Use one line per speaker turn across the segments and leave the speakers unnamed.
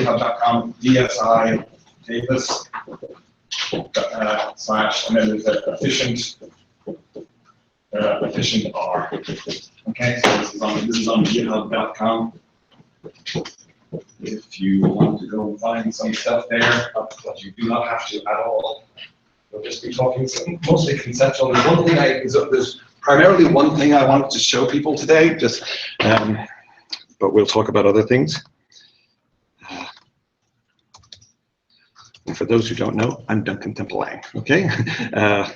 github.com DSI davis / and then there's an efficient R. Okay, so this is on github.com. If you want to go find some stuff there, but you do not have to at all. We'll just be talking mostly conceptual. There's primarily one thing I wanted to show people today, just but we'll talk about other things. And for those who don't know, I'm Duncan Temple Lang. Okay, and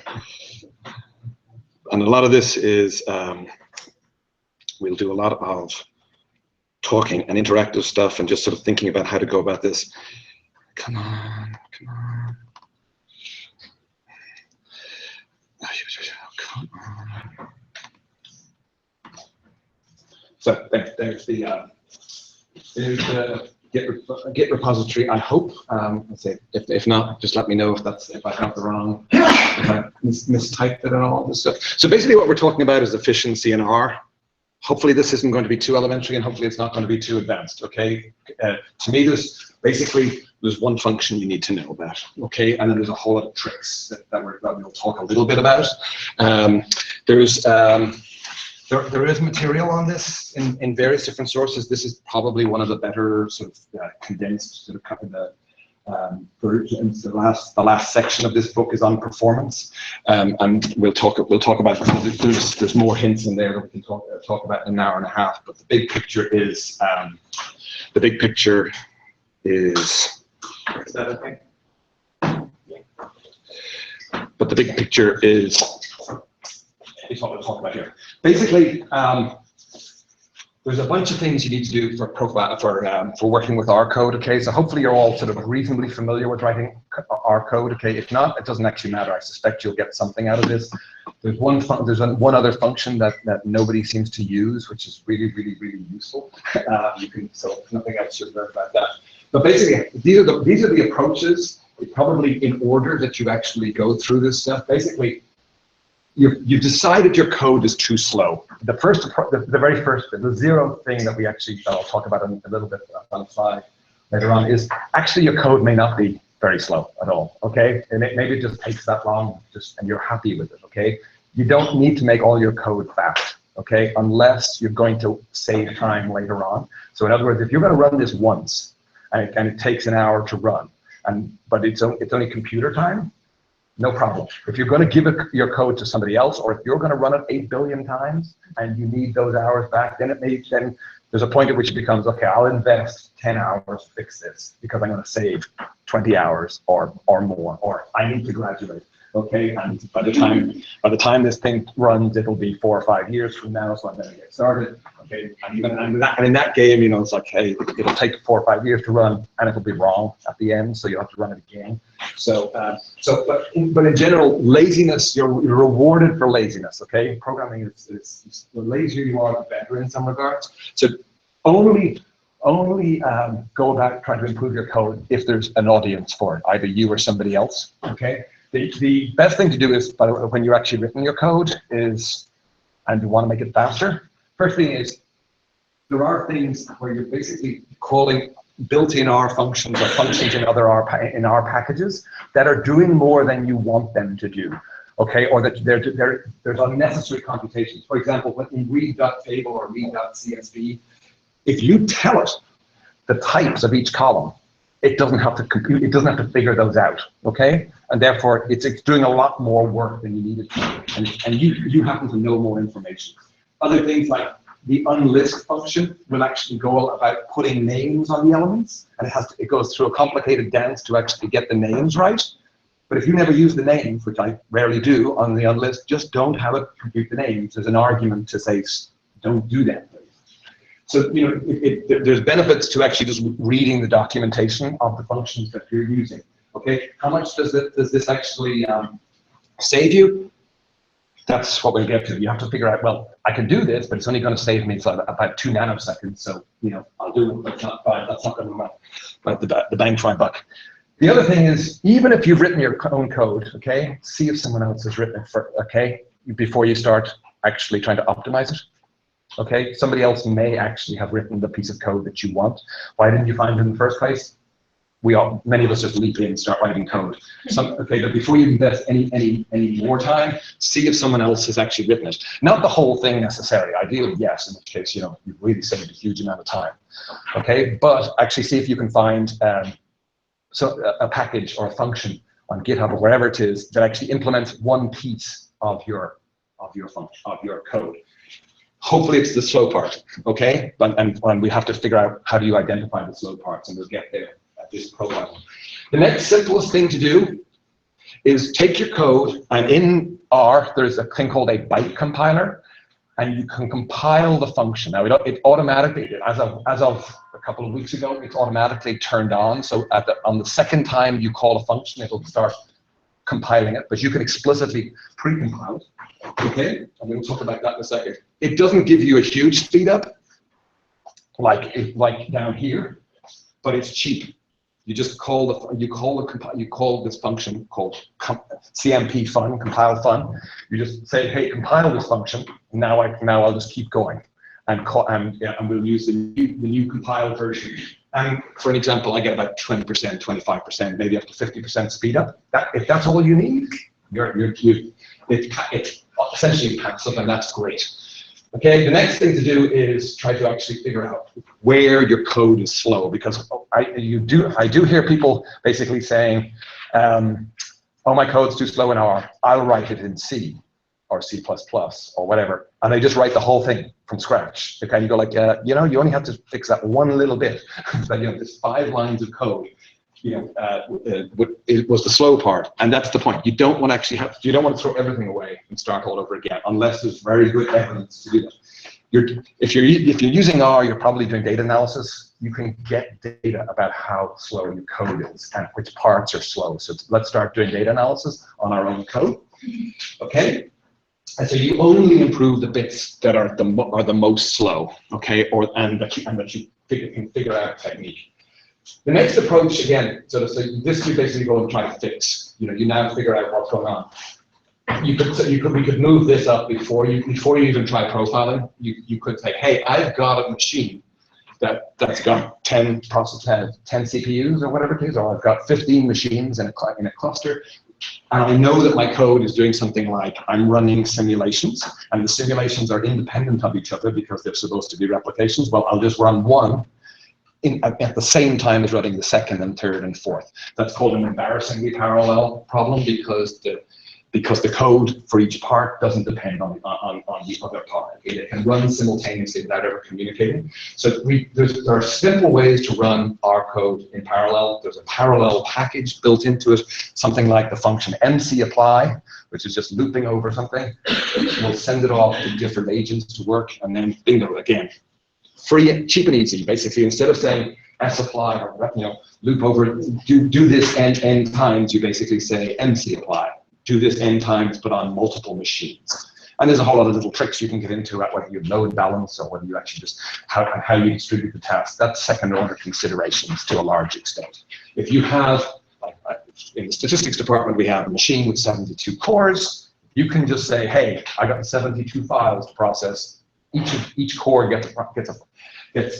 a lot of this is we'll do a lot of talking and interactive stuff and just sort of thinking about how to go about this. Come on, come on. Come on. So there's the Git repository. I hope. Let's see. If not, just let me know if I have the wrong, if I mistyped it and all this stuff. So basically, what we're talking about is efficiency in R. Hopefully, this isn't going to be too elementary, and hopefully, it's not going to be too advanced. Okay. To me, there's one function you need to know about. Okay, and then there's a whole lot of tricks that we'll talk a little bit about. There is material on this in various different sources. This is probably one of the better sort of condensed sort of versions. The last section of this book is on performance, and we'll talk about. There's more hints in there that we can talk about in an hour and a half. But the big picture is Is that okay? Yeah. But the big picture is what we'll talk about here. Basically, there's a bunch of things you need to do for working with R code. Okay, so hopefully you're all sort of reasonably familiar with writing R code. Okay, if not, it doesn't actually matter. I suspect you'll get something out of this. There's one other function that nobody seems to use, which is really useful. So nothing else should learn about that. But basically, these are the approaches, probably in order that you actually go through this stuff. Basically, you've decided your code is too slow. The very first bit, the zero thing that I'll talk about a little bit on the slide later on, is actually your code may not be very slow at all. Okay, and maybe it just takes that long, and you're happy with it. Okay, you don't need to make all your code fast. Okay, unless you're going to save time later on. So in other words, if you're going to run this once, and it takes an hour to run, but it's only computer time, no problem. If you're going to give your code to somebody else, or if you're going to run it 8 billion times and you need those hours back, then there's a point at which it becomes, okay, I'll invest 10 hours to fix this because I'm going to save 20 hours or more, or I need to graduate. Okay, and by the time this thing runs, it'll be 4 or 5 years from now, so I'm going to get started. Okay, and in that game, it's like, hey, it'll take 4 or 5 years to run, and it'll be wrong at the end, so you'll have to run it again. But in general, laziness, you're rewarded for laziness. Okay, programming is the lazier you are, the better in some regards. So only go about trying to improve your code if there's an audience for it, either you or somebody else. Okay. The best thing to do is, when you're actually written your code, and you want to make it faster, first thing is, there are things where you're basically calling built-in R functions or functions in other R packages that are doing more than you want them to do. Okay, or that there's unnecessary computations. For example, in read.table or read.csv, if you tell it the types of each column, it doesn't have to compute, it doesn't have to figure those out, okay? And therefore, it's doing a lot more work than you need it to. And you happen to know more information. Other things like the unlist function will actually go about putting names on the elements, and it goes through a complicated dance to actually get the names right. But if you never use the names, which I rarely do on the unlist, just don't have it compute the names. There's an argument to say, don't do that. So, there's benefits to actually just reading the documentation of the functions that you're using. Okay, how much does this actually save you? That's what we'll get to. You have to figure out, well, I can do this, but it's only going to save me about 2 nanoseconds. So, I'll do it, but that's not going to be the bang for my buck. The other thing is, even if you've written your own code, okay, see if someone else has written it before you start actually trying to optimize it. Okay, somebody else may actually have written the piece of code that you want. Why didn't you find it in the first place? many of us just leap in and start writing code. Okay, but before you invest any more time, see if someone else has actually written it. Not the whole thing necessarily. Ideally, yes, in which case, you've really saved a huge amount of time. Okay, but actually see if you can find a package or a function on GitHub or wherever it is that actually implements one piece of your code. Hopefully it's the slow part, okay? And we have to figure out how do you identify the slow parts, and we'll get there at this profile. The next simplest thing to do is take your code, and in R, there's a thing called a byte compiler, and you can compile the function. Now, it automatically, as of a couple of weeks ago, it's automatically turned on. So on the second time you call a function, it'll start compiling it, but you can explicitly pre-compile it. Okay, and we'll talk about that in a second. It doesn't give you a huge speed up, like down here, but it's cheap. You just call this function called CMP fun, compile fun. You just say, hey, compile this function. Now I'll just keep going, and we'll use the new compiled version. And for an example, I get about 20%, 25%, maybe up to 50% speed up. If that's all you need, it's essentially packs up, and that's great. Okay, the next thing to do is try to actually figure out where your code is slow, because I do hear people basically saying, oh, my code's too slow in R, I'll write it in C or C++ or whatever, and they just write the whole thing from scratch. Okay, and you go like, you only have to fix that one little bit. But there's 5 lines of code. It was the slow part, and that's the point. You don't want to actually you don't want to throw everything away and start all over again, unless there's very good evidence to do that. If you're using R, you're probably doing data analysis. You can get data about how slow your code is and which parts are slow. So let's start doing data analysis on our own code. Okay, and so you only improve the bits that are the most slow. Okay, and that you can figure out a technique. The next approach, again, so this you basically go and try to fix. You now figure out what's going on. We could move this up before you even try profiling. You could say, hey, I've got a machine that's got 10 CPUs or whatever it is, or I've got 15 machines in a cluster, and I know that my code is doing something like I'm running simulations, and the simulations are independent of each other because they're supposed to be replications. Well, I'll just run one at the same time as running the second and third and fourth. That's called an embarrassingly parallel problem because the code for each part doesn't depend on the other part. It can run simultaneously without ever communicating. So there are simple ways to run our code in parallel. There's a parallel package built into it, something like the function mcapply, which is just looping over something. We'll send it off to different agents to work, and then bingo again. Free, cheap and easy. Basically, instead of saying sapply or loop over, do this n times, you basically say mcapply. Do this n times, but on multiple machines. And there's a whole lot of little tricks you can get into about whether you load balance or whether you actually just how you distribute the tasks. That's second order considerations to a large extent. If you have, in the statistics department, we have a machine with 72 cores. You can just say, hey, I got 72 files to process. Each core gets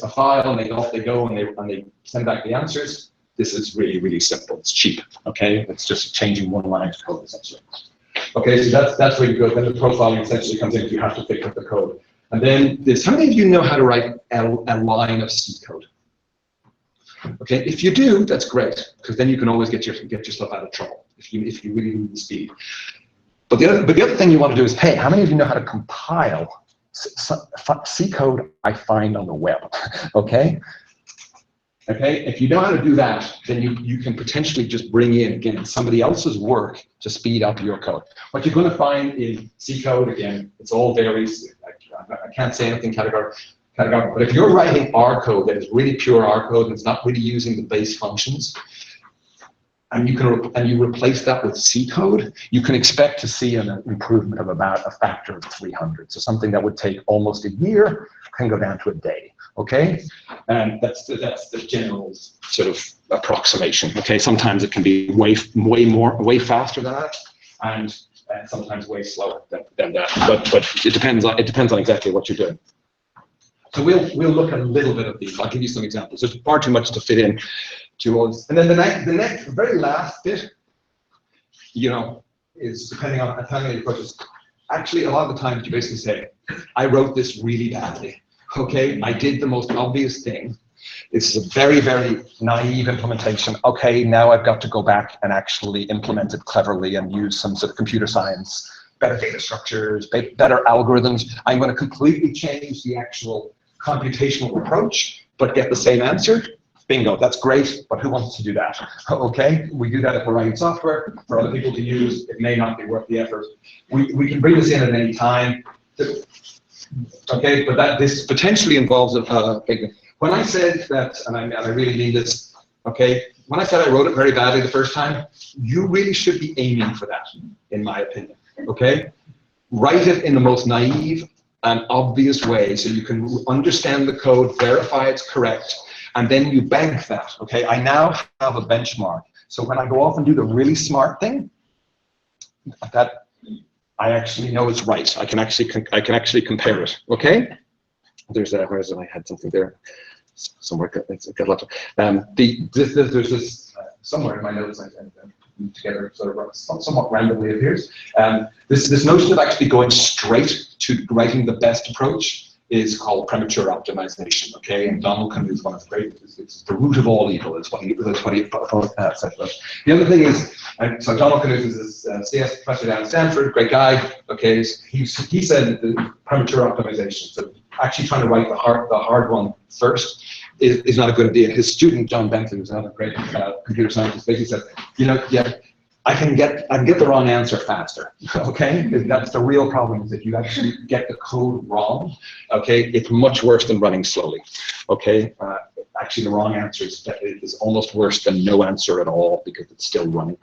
a file, and off they go, and they send back the answers. This is really, really simple. It's cheap. Okay, it's just changing one line of code essentially. Okay, so that's where you go. Then the profiling essentially comes in if you have to pick up the code. And then this. How many of you know how to write a line of C code? Okay, if you do, that's great, because then you can always get yourself out of trouble if you really need the speed. But the other thing you want to do is, hey, how many of you know how to compile C code I find on the web? Okay. Okay. If you know how to do that, then you can potentially just bring in again somebody else's work to speed up your code. What you're going to find in C code, again, it's all varies. I can't say anything categorical. But if you're writing R code that is really pure R code and it's not really using the base functions, and you replace that with C code, you can expect to see an improvement of about a factor of 300. So something that would take almost a year can go down to a day. Okay, and that's the general sort of approximation. Okay, sometimes it can be way faster than that, and sometimes way slower than that. But it depends on exactly what you're doing. So we'll look at a little bit of these. I'll give you some examples. There's far too much to fit in. Jewels. And then the next, very last bit, you know, is depending on how many approaches. Actually, a lot of the times you basically say, I wrote this really badly. Okay, I did the most obvious thing. This is a very, very naive implementation. Okay, now I've got to go back and actually implement it cleverly and use some sort of computer science, better data structures, better algorithms. I'm going to completely change the actual computational approach, but get the same answer. Bingo, that's great, but who wants to do that? Okay, we do that if we're writing software for other people to use. It may not be worth the effort. We can bring this in at any time. Okay, but this potentially involves a big. When I said that, and I really mean this, okay, when I said I wrote it very badly the first time, you really should be aiming for that, in my opinion, okay? Write it in the most naive and obvious way so you can understand the code, verify it's correct, and then you bank that, okay? I now have a benchmark. So when I go off and do the really smart thing, that I actually know it's right. I can actually compare it, okay? There's where is it? I had something there. Somewhere, it's got a lot. There's this somewhere in my notes I put together, sort of somewhat randomly appears. This notion of actually going straight to writing the best approach is called premature optimization. Okay, and Donald Knuth is one of the great. It's the root of all evil. Is what he said. The other thing is, so Donald Knuth is this CS professor down at Stanford, great guy. Okay, he said the premature optimization. So actually trying to write the hard one first is not a good idea. His student John Benton, who's another great computer scientist, basically said, you know, yeah, I can get the wrong answer faster. Okay, that's the real problem. Is if you actually get the code wrong, okay, it's much worse than running slowly. Okay, actually the wrong answer is almost worse than no answer at all because it's still running.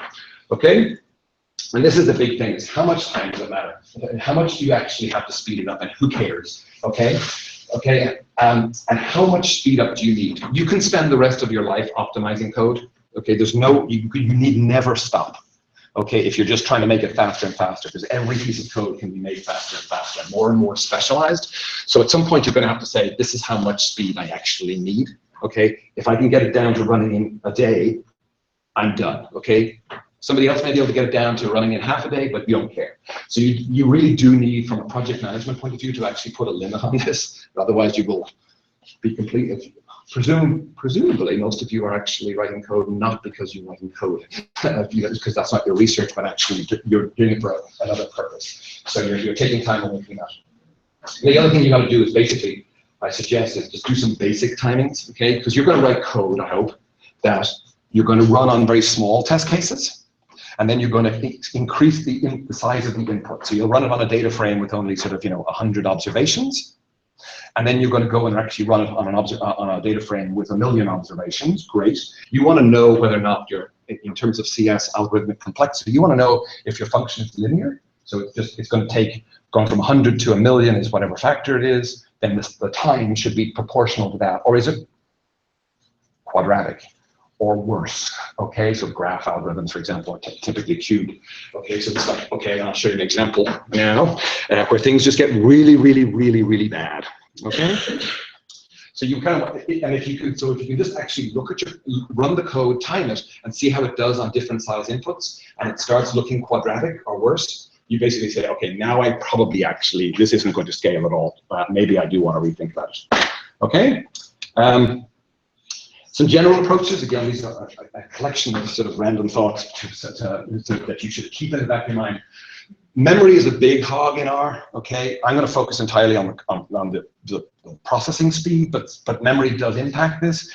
Okay. And this is the big thing, is how much time does it matter? How much do you actually have to speed it up, and who cares, okay? Okay, and how much speed up do you need? You can spend the rest of your life optimizing code, okay? There's no, you need never stop, okay, if you're just trying to make it faster and faster, because every piece of code can be made faster and faster, more and more specialized. So at some point you're gonna have to say, this is how much speed I actually need, okay? If I can get it down to running in a day, I'm done, okay? Somebody else may be able to get it down to running in half a day, but you don't care. So you really do need, from a project management point of view, to actually put a limit on this. Otherwise, you will be completely. Presumably, most of you are actually writing code not because you're writing code, because that's not your research, but actually you're doing it for another purpose. So you're taking time away from that. The other thing you got to do is basically, I suggest, is just do some basic timings, okay? Because you're going to write code, I hope, that you're going to run on very small test cases. And then you're going to increase the size of the input. So you'll run it on a data frame with only sort of 100 observations, and then you're going to go and actually run it on a data frame with 1,000,000 observations. Great. You want to know whether or not you're, in terms of CS algorithmic complexity, you want to know if your function is linear. So it's going to take, going from 100 to 1,000,000 is whatever factor it is. Then the time should be proportional to that, or is it quadratic? Or worse, okay? So graph algorithms, for example, are typically cubed. Okay, so it's like, okay, I'll show you an example now where things just get really, really, really, really bad, okay? So you kind of, and if you can just actually look at run the code, time it, and see how it does on different size inputs, and it starts looking quadratic or worse, you basically say, okay, now I probably actually, this isn't going to scale at all. Maybe I do want to rethink about it, okay? Some general approaches, again, these are a collection of sort of random thoughts that you should keep in the back of your mind. Memory is a big hog in R, okay? I'm going to focus entirely on the processing speed, but memory does impact this.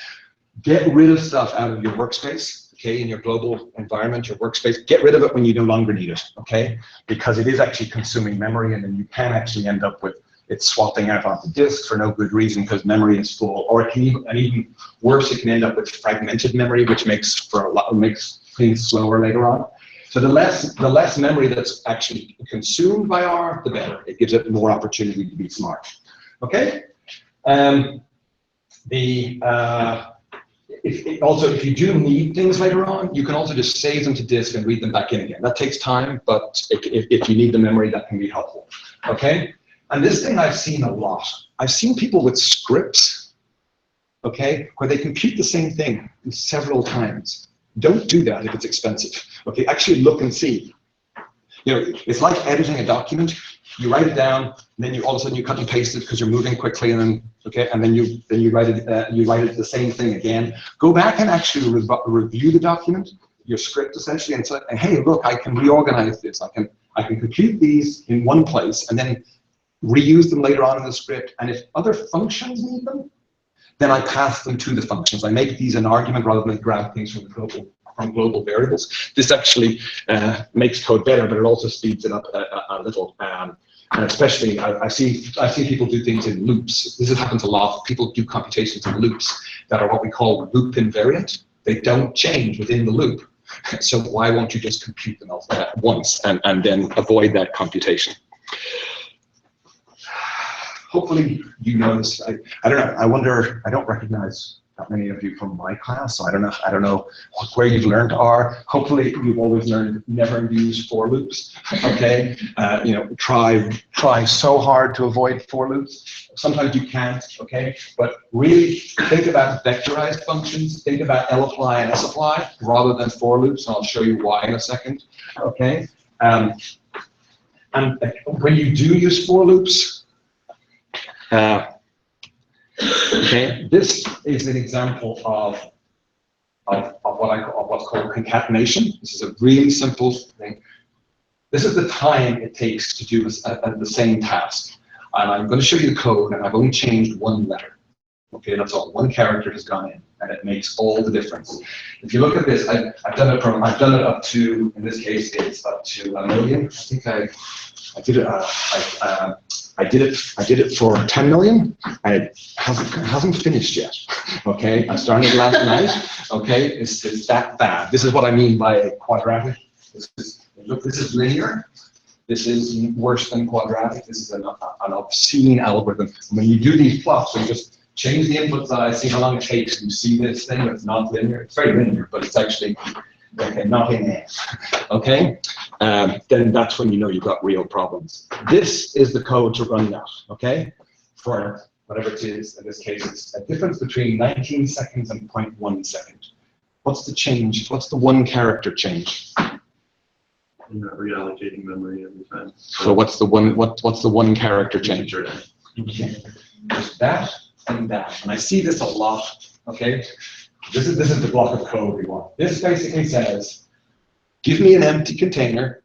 Get rid of stuff out of your workspace, okay? In your global environment, your workspace, get rid of it when you no longer need it, okay? Because it is actually consuming memory, and then you can actually end up with it's swapping out onto disk for no good reason because memory is full, or it can even worse, it can end up with fragmented memory, which makes things slower later on. So the less memory that's actually consumed by R, the better. It gives it more opportunity to be smart. Okay. If you do need things later on, you can also just save them to disk and read them back in again. That takes time, but if you need the memory, that can be helpful. Okay. And this thing I've seen a lot. I've seen people with scripts, okay, where they compute the same thing several times. Don't do that if it's expensive. Okay, actually look and see. You know, it's like editing a document. You write it down, and then all of a sudden you cut and paste it because you're moving quickly, and then and then you write it the same thing again. Go back and actually review the document, your script essentially, and say, hey, look, I can reorganize this. I can compute these in one place, and then reuse them later on in the script. And if other functions need them, then I pass them to the functions. I make these an argument rather than grab things from global variables. This actually makes code better, but it also speeds it up a little. And especially, I see people do things in loops. This happens a lot. People do computations in loops that are what we call loop invariant. They don't change within the loop. So why won't you just compute them all at once and then avoid that computation? Hopefully you know this. I don't know. I wonder. I don't recognize that many of you from my class, so I don't know where you've learned R. Hopefully you've always learned never use for loops. Okay. You know, try so hard to avoid for loops. Sometimes you can't. Okay. But really think about vectorized functions. Think about lapply and sapply rather than for loops. And I'll show you why in a second. Okay. And when you do use for loops. Okay, this is an example of what's called concatenation. This is a really simple thing. This is the time it takes to do the same task. And I'm going to show you the code, and I've only changed one letter. Okay, that's all. One character has gone in, and it makes all the difference. If you look at this, I've done it up to, in this case, it's up to 1 million. I think I did it for 10 million, and it hasn't finished yet. Okay, I started last night. Okay, it's that bad. This is what I mean by quadratic. Look, this is linear. This is worse than quadratic. This is an obscene algorithm. When you do these plots, you just change the input size, see how long it takes. You see this thing that's not linear. It's very linear, but it's actually not in there. Okay, then that's when you know you've got real problems. This is the code to run that. Okay, for whatever it is. In this case, it's a difference between 19 seconds and 0.1 second. What's the change? What's the one character change?
You're not reallocating memory every time.
So what's the one character change? Okay. There's that and that, and I see this a lot. Okay, this is the block of code we want. This basically says, give me an empty container,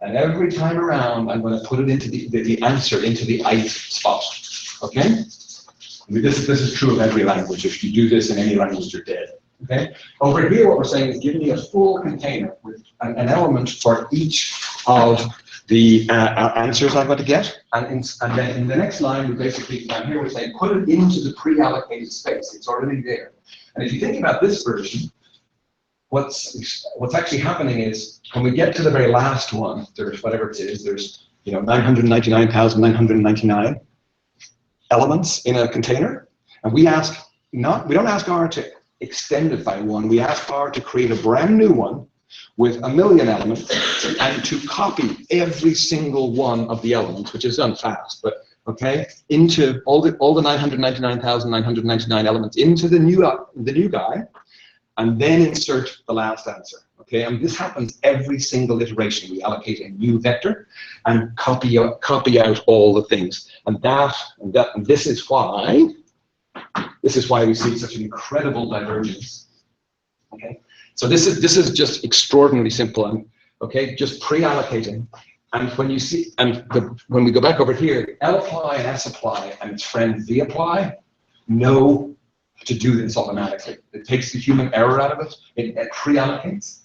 and every time around, I'm going to put it into the answer into the ith spot. Okay, I mean, this is true of every language. If you do this in any language, you're dead. Okay. Over here, what we're saying is give me a full container with an element for each of the answers I'm going to get, and then in the next line, we basically down here we're saying put it into the pre-allocated space. It's already there. And if you think about this version, what's actually happening is when we get to the very last one, there's whatever it is. There's 999,999 elements in a container, and we don't ask R to extend it by one. We ask R to create a brand new one with 1 million elements and to copy every single one of the elements, which is done fast, but okay, into all the 999,999 elements into the new guy, and then insert the last answer. Okay, and this happens every single iteration. We allocate a new vector and copy out all the things, and this is why we see such an incredible divergence. Okay, so this is just extraordinarily simple, and okay, just pre-allocating. And when you see, when we go back over here, lapply and sapply and its friend vapply know to do this automatically. It takes the human error out of it. It pre-allocates.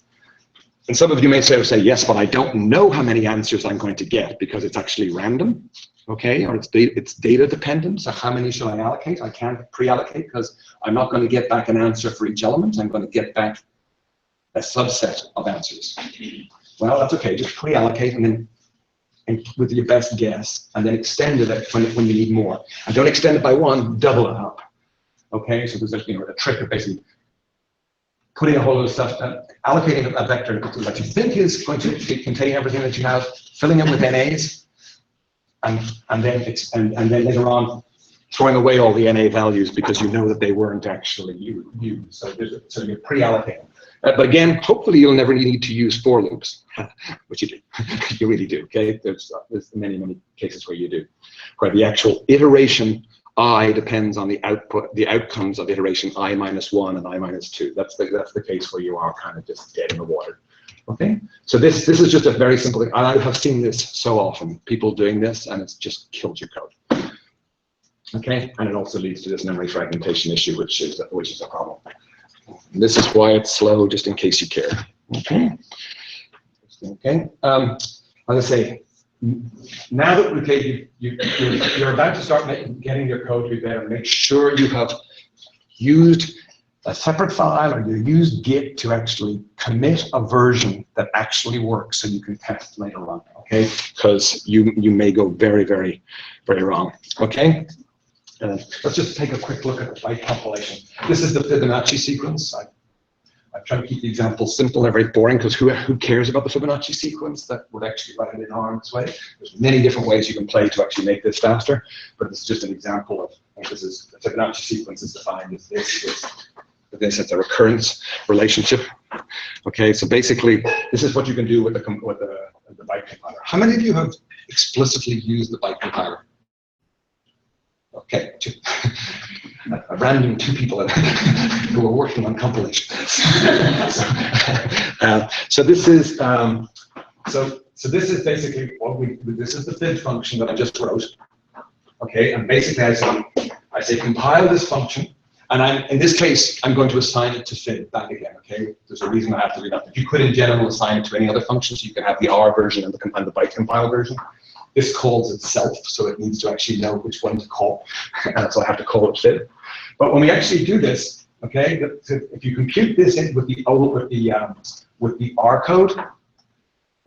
And some of you may say, yes, but I don't know how many answers I'm going to get because it's actually random, okay? Or it's data dependent, so how many should I allocate? I can't pre-allocate because I'm not going to get back an answer for each element. I'm going to get back a subset of answers. Well, that's okay, just pre-allocate and then with your best guess, and then extend it when you need more. And don't extend it by one, double it up. Okay, so there's a trick of basically putting a whole lot of stuff, allocating a vector that you think is going to contain everything that you have, filling it with NAs, and then later on throwing away all the NA values because you know that they weren't actually used. So you're pre-allocating. But again, hopefully you'll never need to use for loops, which you do. You really do, okay? There's many, many cases where you do. Where the actual iteration I depends on the outcomes of iteration I minus 1 and I minus 2. That's the case where you are kind of just dead in the water. Okay, so this is just a very simple thing. I have seen this so often, people doing this, and it's just killed your code. Okay, and it also leads to this memory fragmentation issue, which is a problem. And this is why it's slow, just in case you care. Okay, okay. As I say, now that you're about to start getting your code to be better, make sure you have used a separate file or you use Git to actually commit a version that actually works so you can test later on, okay? Because you may go very, very, very wrong, okay? Let's just take a quick look at the byte compilation. This is the Fibonacci sequence. I try to keep the examples simple and very boring because who cares about the Fibonacci sequence that would actually write it in ARM this way? There's many different ways you can play to actually make this faster, but this is just an example of this is the Fibonacci sequence is defined as this is a recurrence relationship. Okay, so basically this is what you can do with the byte compiler. How many of you have explicitly used the byte compiler? Okay, a random 2 people who are working on compilation. So this is this is basically this is the fib function that I just wrote. Okay, and basically I say compile this function, and in this case I'm going to assign it to fib back again. Okay, there's a reason I have to do that. If you could in general assign it to any other function, so you can have the R version and the byte compile version. This calls itself, so it needs to actually know which one to call, and so I have to call it fib. But when we actually do this, okay, if you compute this in with the R code,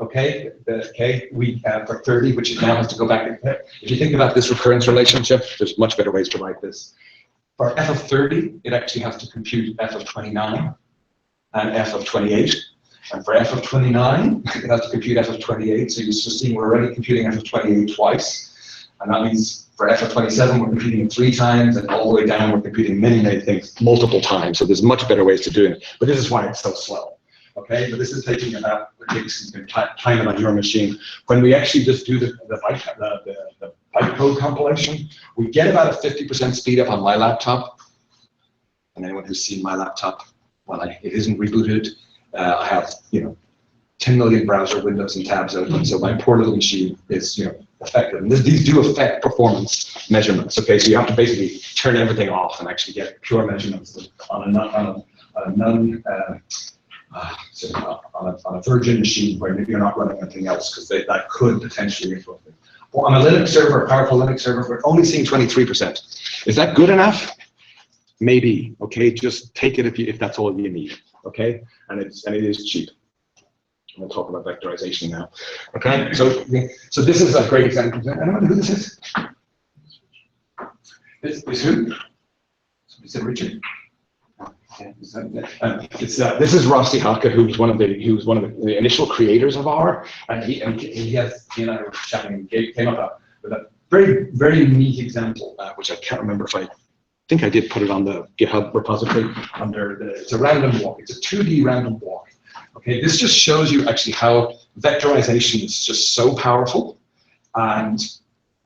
okay, for 30, which now has to go back in. If you think about this recurrence relationship, there's much better ways to write this. For f of 30, it actually has to compute f of 29 and f of 28. And for f of 29, it has to compute f of 28. So you're seeing we're already computing f of 28 twice. And that means for f of 27, we're computing it 3 times, and all the way down, we're computing many, many things multiple times. So there's much better ways to do it. But this is why it's so slow. Okay, but this is taking about, you can time it on your machine. When we actually just do the byte code compilation, we get about a 50% speed up on my laptop. And anyone who's seen my laptop, well, it isn't rebooted. I have, 10 million browser windows and tabs open, so my poor little machine is, affected. And these do affect performance measurements. Okay, so you have to basically turn everything off and actually get pure measurements on a virgin machine where maybe you're not running anything else, because that could potentially influence it. Well, on a Linux server, a powerful Linux server, we're only seeing 23%. Is that good enough? Maybe. Okay, just take it if that's all you need. Okay, and it is cheap. We'll talk about vectorization now. Okay, so this is a great example. Anyone know who this is? This is who? Is it Richard? This is Rossi Haka, who's one of the initial creators of R, and he and I were chatting. He came up with a very, very neat example, which I can't remember if I think I did put it on the GitHub repository it's a random walk. It's a 2D random walk. Okay, this just shows you actually how vectorization is just so powerful, and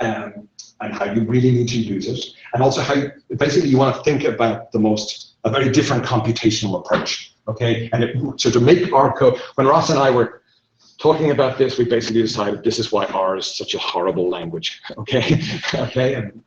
how you really need to use it, and also how basically you want to think about a very different computational approach. Okay, and so to make R code, when Ross and I were talking about this, we basically decided this is why R is such a horrible language. Okay, okay, and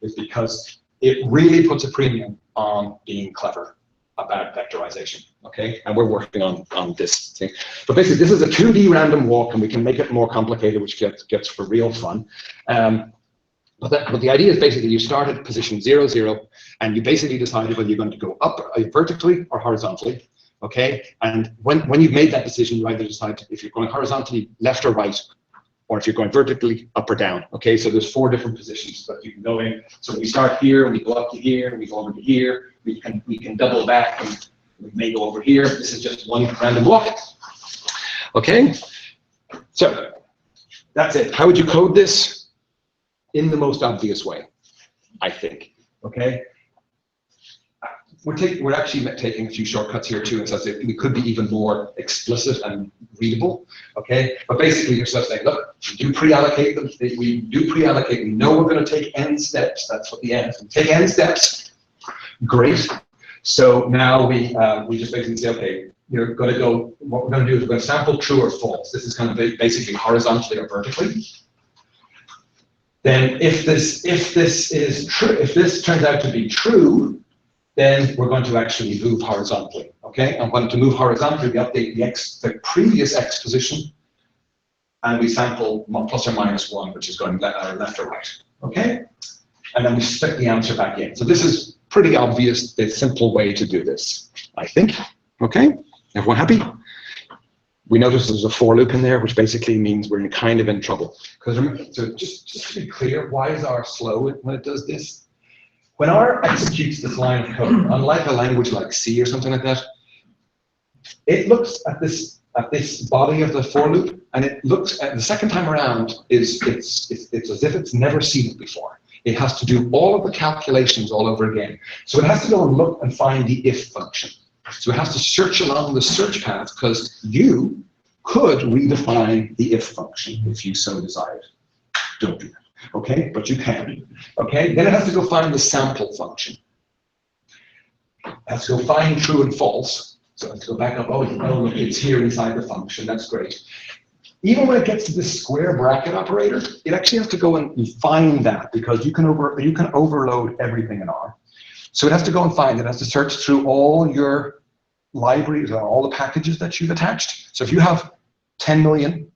it's because it really puts a premium on being clever about vectorization, okay? And we're working on this thing. But basically, this is a 2D random walk, and we can make it more complicated, which gets for real fun. But the idea is basically you start at position 0, 0, and you basically decide whether you're going to go up vertically or horizontally, okay? And when you've made that decision, you either decide if you're going horizontally, left or right, or if you're going vertically, up or down. Okay, so there's 4 different positions that you can go in. So we start here, we go up to here, we go over to here, we can double back, and we may go over here. This is just one random walk. Okay, so that's it. How would you code this? In the most obvious way. I think. Okay. We're actually taking a few shortcuts here too, and so we could be even more explicit and readable. Okay, but basically you're just saying, look, we do pre-allocate them. We do pre-allocate. We know we're going to take n steps. That's what the n is. We take n steps. Great. So now we just basically say, okay, you're going to go. What we're going to do is we're going to sample true or false. This is going to be basically horizontally or vertically. Then if this is true, if this turns out to be true, then we're going to actually move horizontally. Okay, I'm going to move horizontally. We update the previous x position, and we sample plus or minus 1, which is going left or right. Okay, and then we stick the answer back in. So this is pretty obvious, the simple way to do this, I think. Okay, everyone happy? We notice there's a for loop in there, which basically means we're kind of in trouble. Because so just to be clear, why is R slow when it does this? When R executes this line of code, unlike a language like C or something like that, it looks at this body of the for loop, and it looks at the second time around it's as if it's never seen it before. It has to do all of the calculations all over again. So it has to go and look and find the if function. So it has to search along the search path, because you could redefine the if function if you so desired. Don't do that, okay? But you can, okay? Then it has to go find the sample function. It has to go find true and false. So it has to go back up, oh, look, it's here inside the function, that's great. Even when it gets to this square bracket operator, it actually has to go and find that, because you can overload everything in R. So it has to go and find it. It has to search through all your libraries or all the packages that you've attached. So if you have 10 million,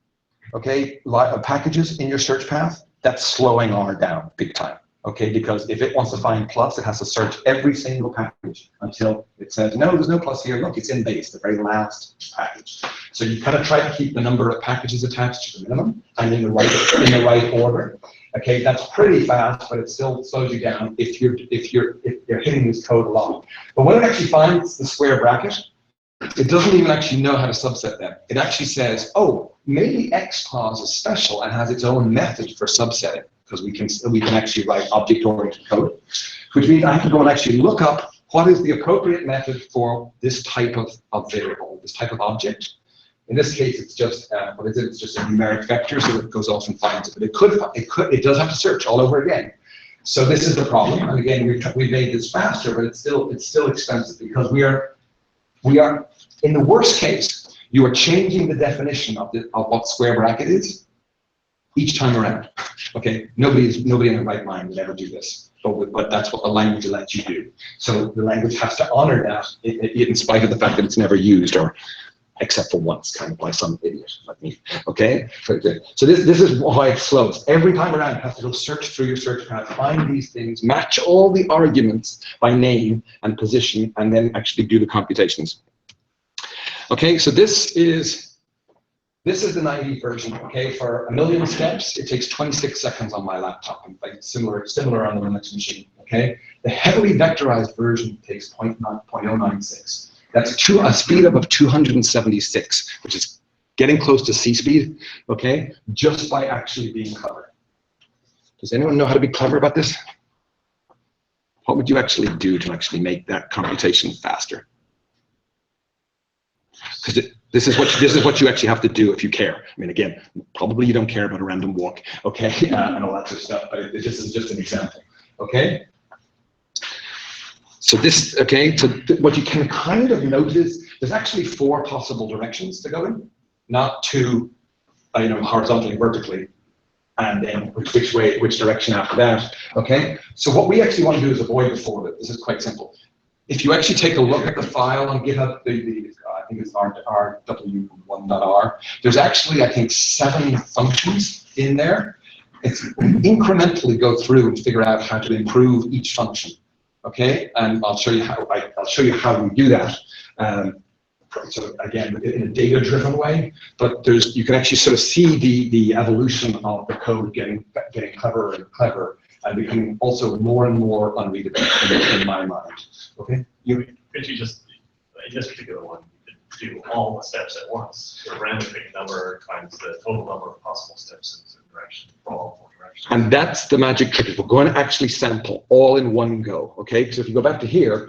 okay, packages in your search path, that's slowing R down big time, okay? Because if it wants to find plus, it has to search every single package until it says, no, there's no plus here. Look, it's in base, the very last package. So you kind of try to keep the number of packages attached to the minimum and in the right order. Okay, that's pretty fast, but it still slows you down if you're hitting this code a lot. But when it actually finds the square bracket, it doesn't even actually know how to subset them. It actually says, oh, maybe X clause is special and has its own method for subsetting, because we can actually write object-oriented code, which means I can go and actually look up what is the appropriate method for this type of variable, this type of object. In this case, it's just what is it? It's just a numeric vector, so it goes off and finds it. But it does have to search all over again. So this is the problem. And again, we've made this faster, but it's still expensive, because we are in the worst case, you are changing the definition of what square bracket is each time around. Okay, nobody in their right mind would ever do this, but that's what the language lets you do. So the language has to honor that, in spite of the fact that it's never used, or except for once, kind of by some idiot like me. Okay, so this is why it slows. Every time around, it has to go search through your search path, find these things, match all the arguments by name and position, and then actually do the computations. Okay, so this is the naive version. Okay, for 1 million steps, it takes 26 seconds on my laptop, and similar on the Linux machine. Okay, the heavily vectorized version takes 0.096. That's a speed of 276, which is getting close to C speed, okay, just by actually being clever. Does anyone know how to be clever about this? What would you actually do to actually make that computation faster? Because this is what you actually have to do if you care. I mean, again, probably you don't care about a random walk, okay, and all that sort of stuff, but this is just an example, okay? So this, okay, so what you can kind of notice, there's actually 4 possible directions to go in, not 2, horizontally, vertically, and then which direction after that, okay? So what we actually want to do is avoid the for loop. This is quite simple. If you actually take a look at the file on GitHub, I think it's rw1.r, there's actually, I think, 7 functions in there. It's incrementally go through and figure out how to improve each function. Okay, and I'll show you how we do that. So again, in a data-driven way, but you can actually sort of see the evolution of the code getting cleverer and cleverer, and becoming also more and more unreadable in my mind. Okay.
Could you just, in this particular one, you could do all the steps at once, a random big number times the total number of possible steps, and direction, all directions.
And that's the magic trick. We're going to actually sample all in one go, okay? So if you go back to here,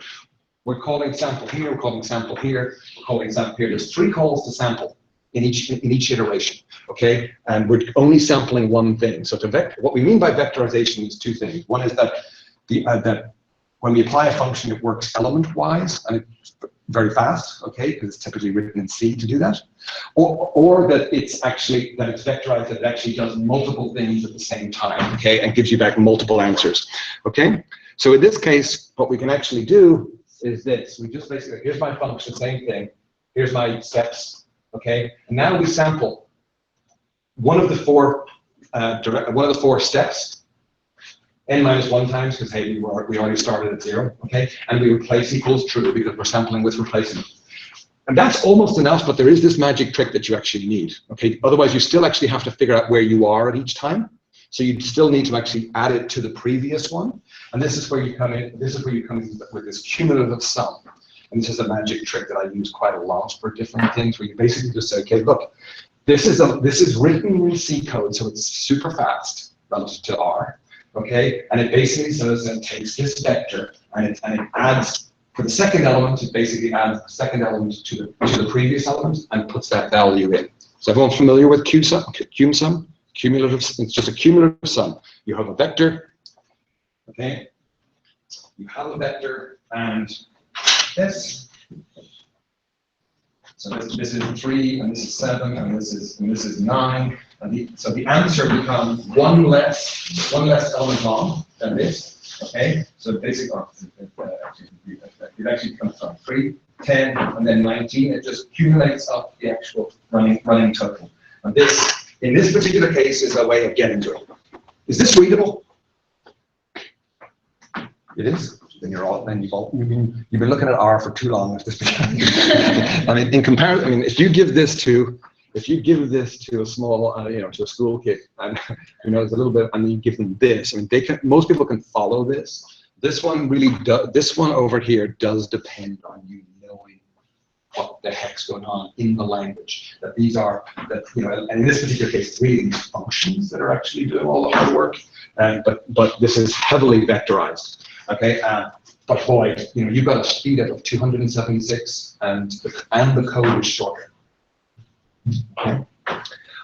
we're calling sample here, we're calling sample here, we're calling sample here. There's 3 calls to sample in each iteration, okay? And we're only sampling one thing. So what we mean by vectorization is 2 things. One is that that when we apply a function, it works element-wise, and it's very fast, okay, because it's typically written in C to do that, or that it's actually vectorized, that it actually does multiple things at the same time, okay, and gives you back multiple answers, okay. So in this case, what we can actually do is this: we just basically, here's my function, same thing, here's my steps, okay, and now we sample one of the 4 steps. N-1 times, because hey, we already started at 0, okay? And we replace equals true because we're sampling with replacement. And that's almost enough, but there is this magic trick that you actually need, okay? Otherwise, you still actually have to figure out where you are at each time. So you still need to actually add it to the previous one. And this is where you come in, with this cumulative sum. And this is a magic trick that I use quite a lot for different things, where you basically just say, okay, look, this is written in C code, so it's super fast relative to R. Okay, and it basically says that it takes this vector and it adds, for the second element, it basically adds the second element to the previous element and puts that value in. So everyone familiar with cum sum? Cumulative, it's just a cumulative sum. You have a vector, okay? You have a vector and this. So this is 3, and this is 7, and this is 9. And so the answer becomes one less element long than this. Okay. So basically, it actually becomes 3, 10, and then 19. It just accumulates up the actual running total. And this, in this particular case, is a way of getting to it. Is this readable? It is. Then you've been looking at R for too long at this point. I mean, in comparison, I mean, if you give this to a small, to a school kid, and it's a little bit, and you give them this, I mean, most people can follow this. This one really does. This one over here does depend on you knowing what the heck's going on in the language. That these are, and in this particular case, it's really these functions that are actually doing all the hard work. But this is heavily vectorized. Okay, but boy, you've got a speed up of 276, and the code is shorter. Okay.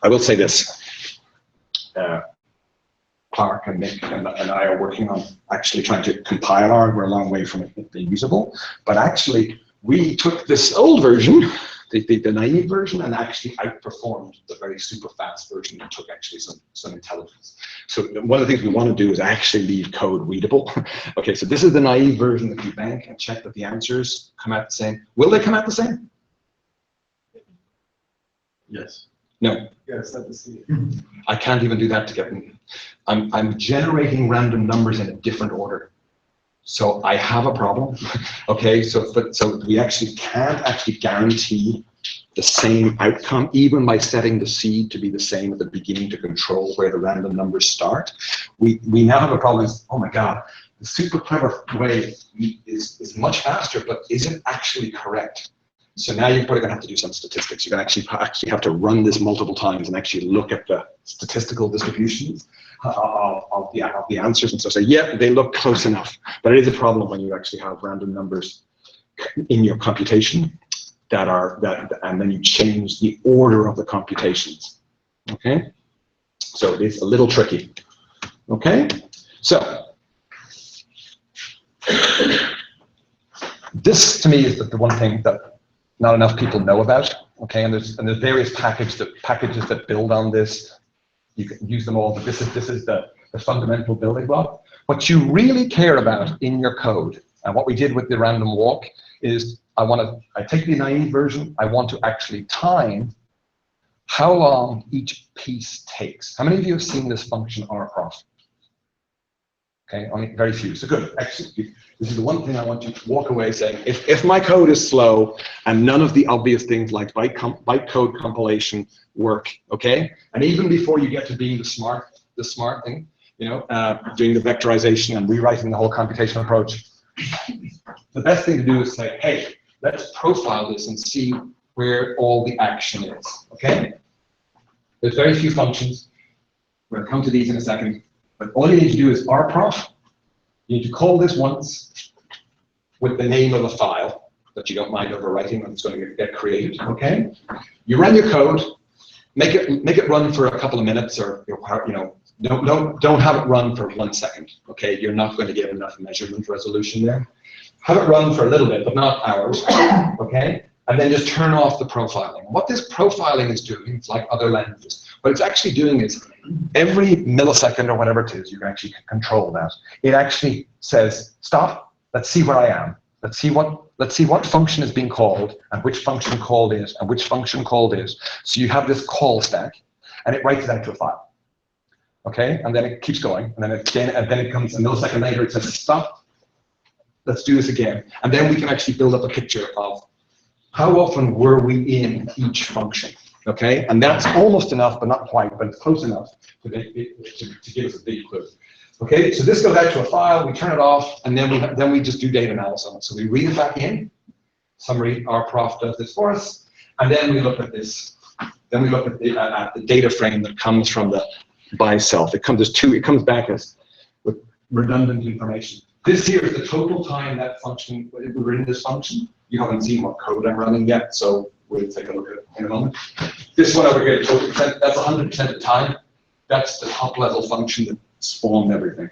I will say this: Clark and Nick and I are working on actually trying to compile R. We're a long way from it being usable, but actually we took this old version, the naive version, and actually outperformed the very super fast version that took actually some intelligence. So one of the things we want to do is actually leave code readable. Okay, so this is the naive version that you bank and check that the answers come out the same. Will they come out the same?
Yes.
No.
Yes, that's the same.
I can't even do that to get them. I'm generating random numbers in a different order. So I have a problem. Okay, so we actually can't actually guarantee the same outcome, even by setting the seed to be the same at the beginning to control where the random numbers start. We now have a problem. Oh my God, the super clever way is much faster, but is it actually correct? So now you're probably going to have to do some statistics. You're going to actually have to run this multiple times and actually look at the statistical distributions of the answers and so say, yeah, they look close enough. But it is a problem when you actually have random numbers in your computation and then you change the order of the computations. Okay, so it's a little tricky. Okay, so this to me is the one thing that not enough people know about. Okay, and there's various packages that build on this. You can use them all, but this is the fundamental building block. What you really care about in your code, and what we did with the random walk, is I take the naive version, I want to actually time how long each piece takes. How many of you have seen this function rprof? Okay, only very few. So good. Actually, this is the one thing I want you to walk away saying: if my code is slow and none of the obvious things like bytecode compilation work, okay, and even before you get to being the smart thing, doing the vectorization and rewriting the whole computational approach, the best thing to do is say, hey, let's profile this and see where all the action is. Okay, there's very few functions. We're going to come to these in a second. But all you need to do is rprof. You need to call this once with the name of a file that you don't mind overwriting when it's going to get created. Okay? You run your code. Make it run for a couple of minutes, or don't have it run for 1 second. Okay? You're not going to get enough measurement resolution there. Have it run for a little bit, but not hours. Okay? And then just turn off the profiling. What this profiling is doing, it's like other languages. What it's actually doing is every millisecond or whatever it is, you can actually control that. It actually says, stop, let's see where I am. Let's see what function is being called, and which function called is, and which function called is. So you have this call stack, and it writes it out to a file. Okay? And then it keeps going, and then it comes a millisecond later, it says, stop, let's do this again. And then we can actually build up a picture of how often were we in each function, okay? And that's almost enough, but not quite, but it's close enough to give us a big clue. Okay, so this goes out to a file, we turn it off, and then we just do data analysis. So we read it back in, summary, our prof does this for us, and then we look at this. Then we look at the data frame that comes from the by self. It comes back as with redundant information. This here is the total time that function, we're in this function. You haven't seen what code I'm running yet, so we'll take a look at it in a moment. This one over here, total percent, that's 100% of time. That's the top level function that spawned everything.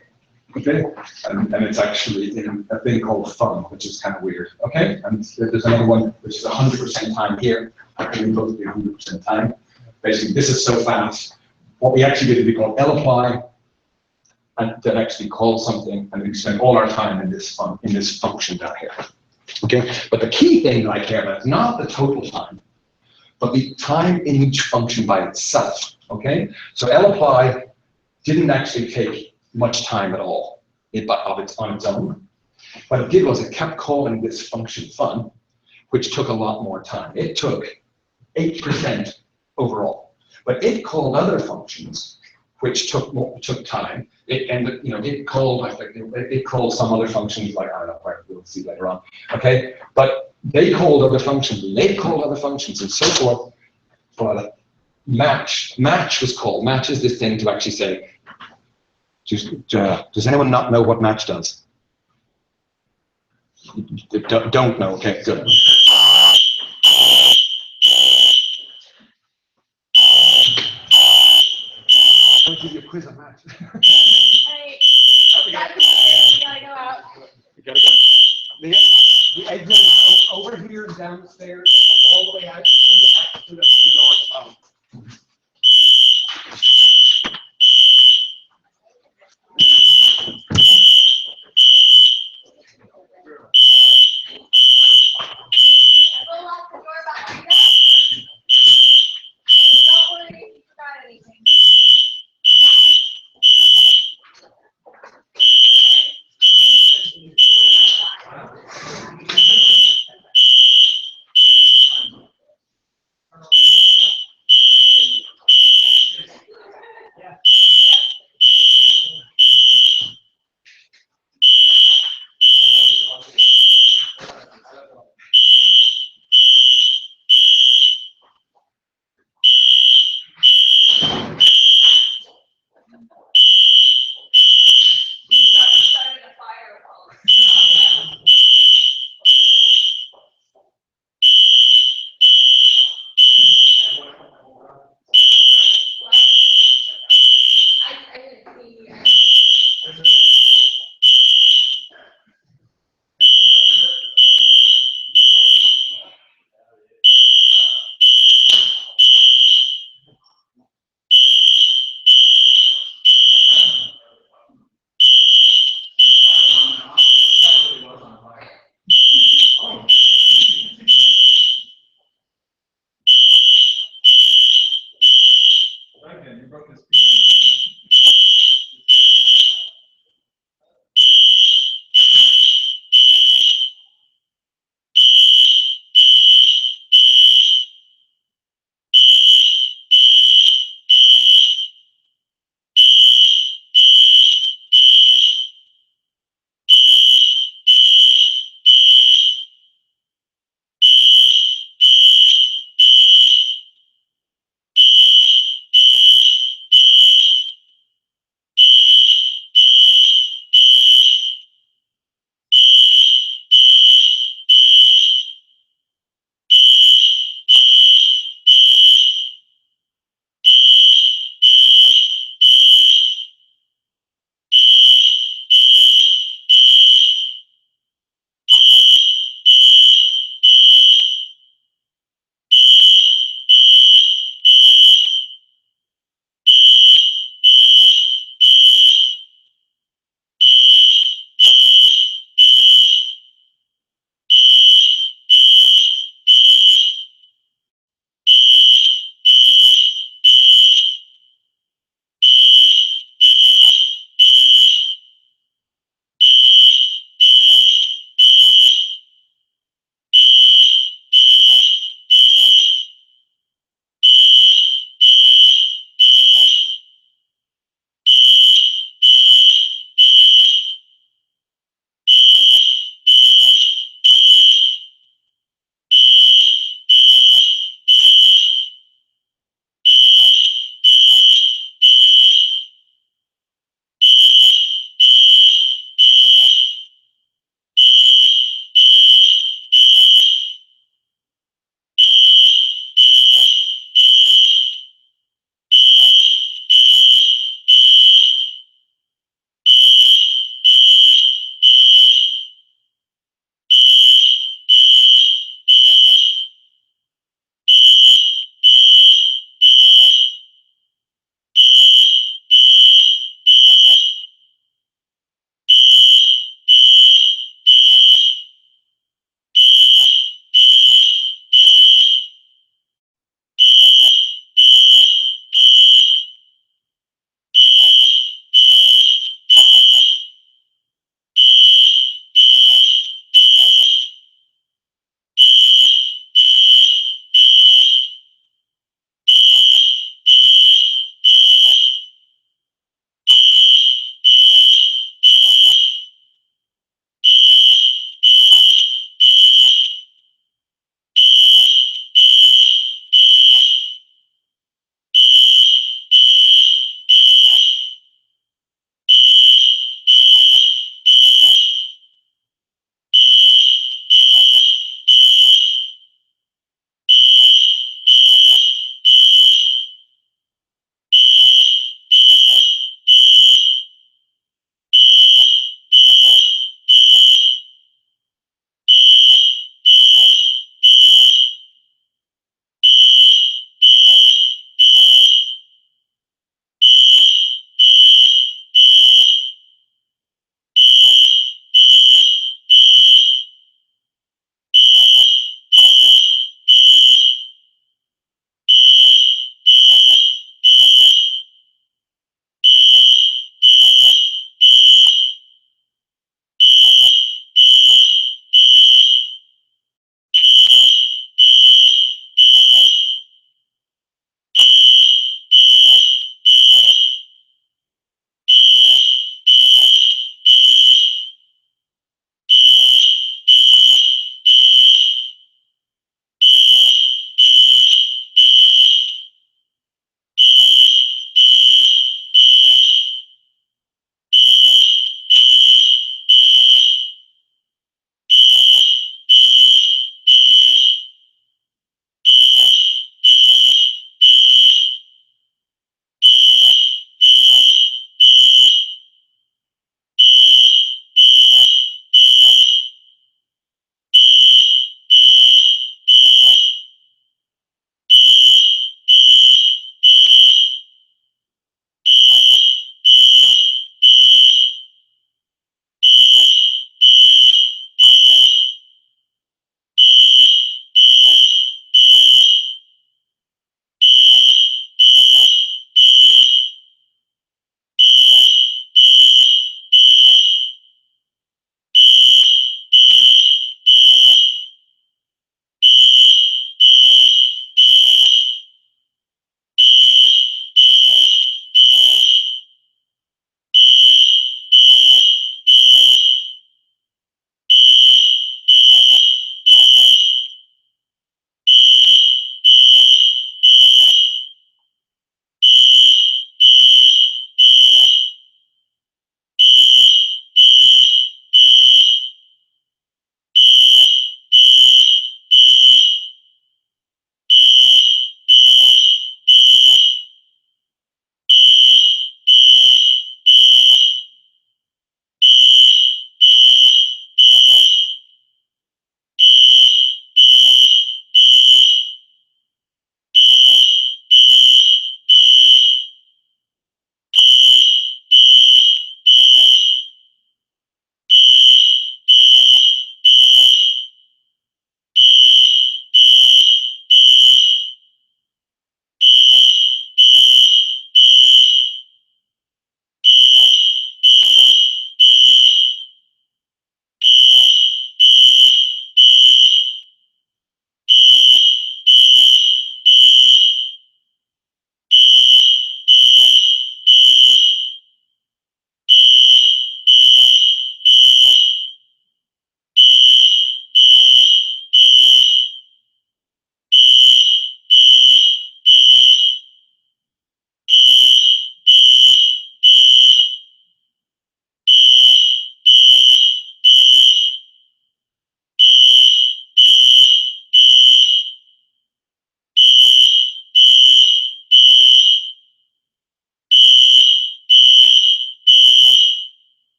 Okay? And it's actually in a thing called fun, which is kind of weird. Okay? And there's another one which is 100% time here. And we both do 100% time. Basically, this is so fast. What we actually did is we called lapply, and that actually called something, and we spent all our time in this function down here. Okay, but the key thing that I care about is not the total time, but the time in each function by itself. Okay, so lapply didn't actually take much time at all on its own. What it did was it kept calling this function fun, which took a lot more time. It took 8% overall, but it called other functions which took time. It called some other functions, like, I don't know, we'll see later on. Okay, but they called other functions, and they called other functions, and so forth. But match was called. Match is this thing to actually say, does anyone not know what match does? Don't know. Okay, good. I'll give you a quiz on match.
Hey, you gotta go out.
You gotta go. The exit is over here and down the stairs, all the way out to the north.
We'll lock the door behind us. Don't worry if you forgot anything.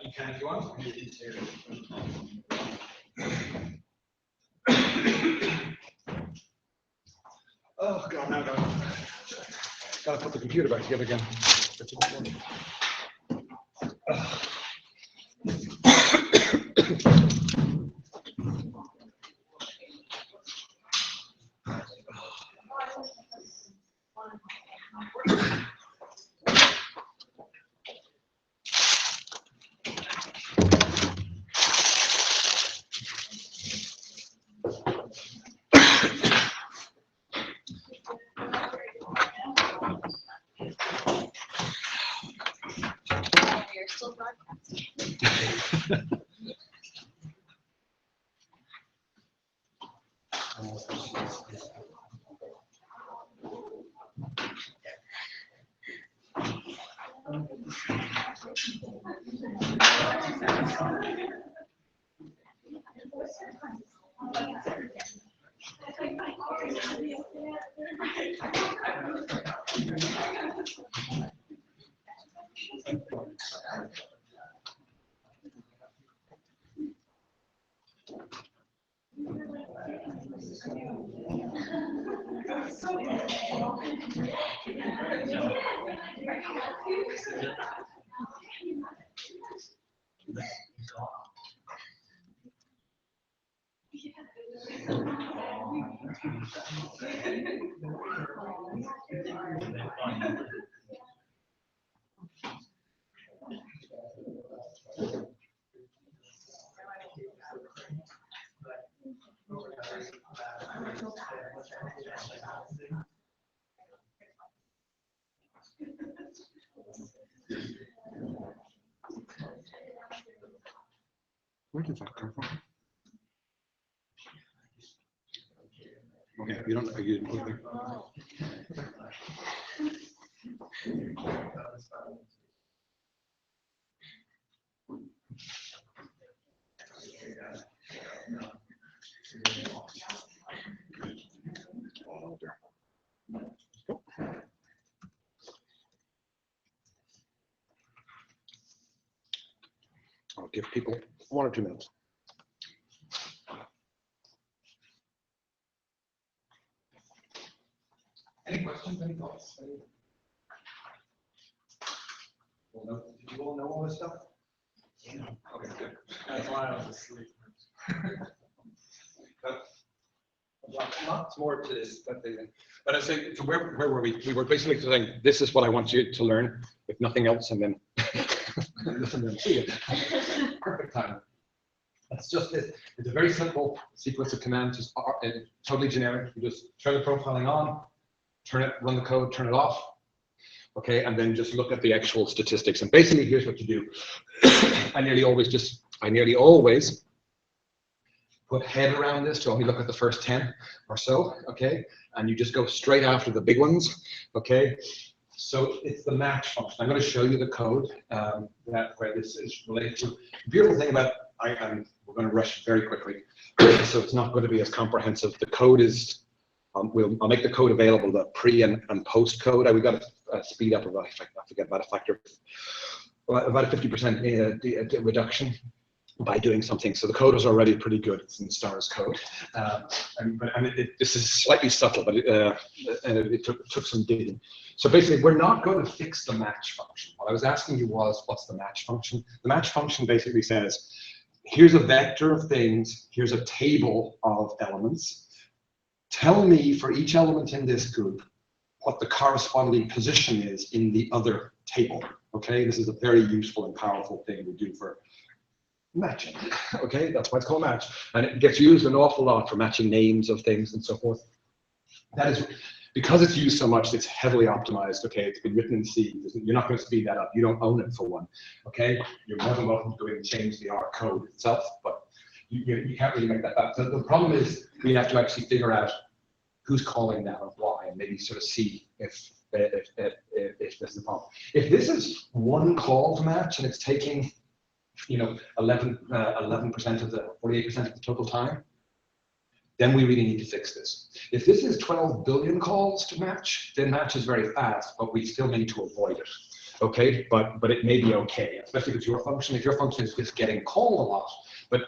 You can if you want. Oh God, now gotta put the computer back together again.
You're still broadcasting.
Where did that come from? Okay, you don't. You didn't put it there. I'll give people 1 or 2 minutes. Any questions? Any thoughts? Did you all know all this stuff? Yeah. Okay, good.
That's why I was asleep.
Lots more to this, but I say, so where were we? We were basically saying, this is what I want you to learn, if nothing else, and then listen and see it. Perfect time. That's just it. It's a very simple sequence of commands, just totally generic. You just turn the profiling on, turn it, run the code, turn it off. Okay, and then just look at the actual statistics. And basically, here's what you do. I nearly always put head around this to only look at the first 10 or so, okay? And you just go straight after the big ones, okay? So it's the match function. I'm going to show you the code where this is related to. The beautiful thing about, we're going to rush very quickly, so it's not going to be as comprehensive. The code is, I'll make the code available, the pre and post code. We've got a speed up of, I forget, about a factor, about a 50% reduction by doing something. So the code is already pretty good. It's in Star's code. This is slightly subtle, but it took some digging. So basically, we're not going to fix the match function. What I was asking you was, what's the match function? The match function basically says, here's a vector of things, here's a table of elements. Tell me for each element in this group what the corresponding position is in the other table. Okay, this is a very useful and powerful thing we do for matching. Okay, that's why it's called match, and it gets used an awful lot for matching names of things and so forth. That is because it's used so much. It's heavily optimized. Okay, it's been written in C. You're not going to speed that up. You don't own it for one. Okay, you're more than welcome to go in and change the R code itself, but you can't really make that up. So the problem is we have to actually figure out who's calling that and why, and maybe sort of see if this is the problem. If this is one call to match and it's taking 11% of the 48% of the total time, then we really need to fix this. If this is 12 billion calls to match, then match is very fast, but we still need to avoid it. Okay, but it may be okay, especially if your function is just getting called a lot, but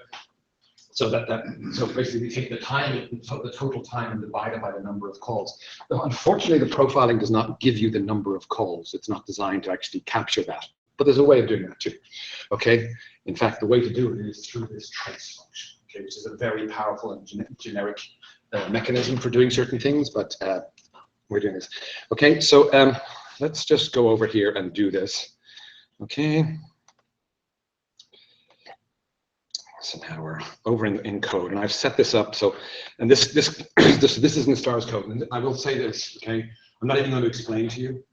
so basically we take the time, the total time, and divide it by the number of calls. Now, unfortunately, the profiling does not give you the number of calls. It's not designed to actually capture that. But there's a way of doing that too. Okay. In fact, the way to do it is through this trace function, okay, which is a very powerful and generic mechanism for doing certain things. But we're doing this. Okay. So let's just go over here and do this. Okay. So now we're over in code, and I've set this up. So, and this is in the stars code. And I will say this. Okay. I'm not even going to explain to you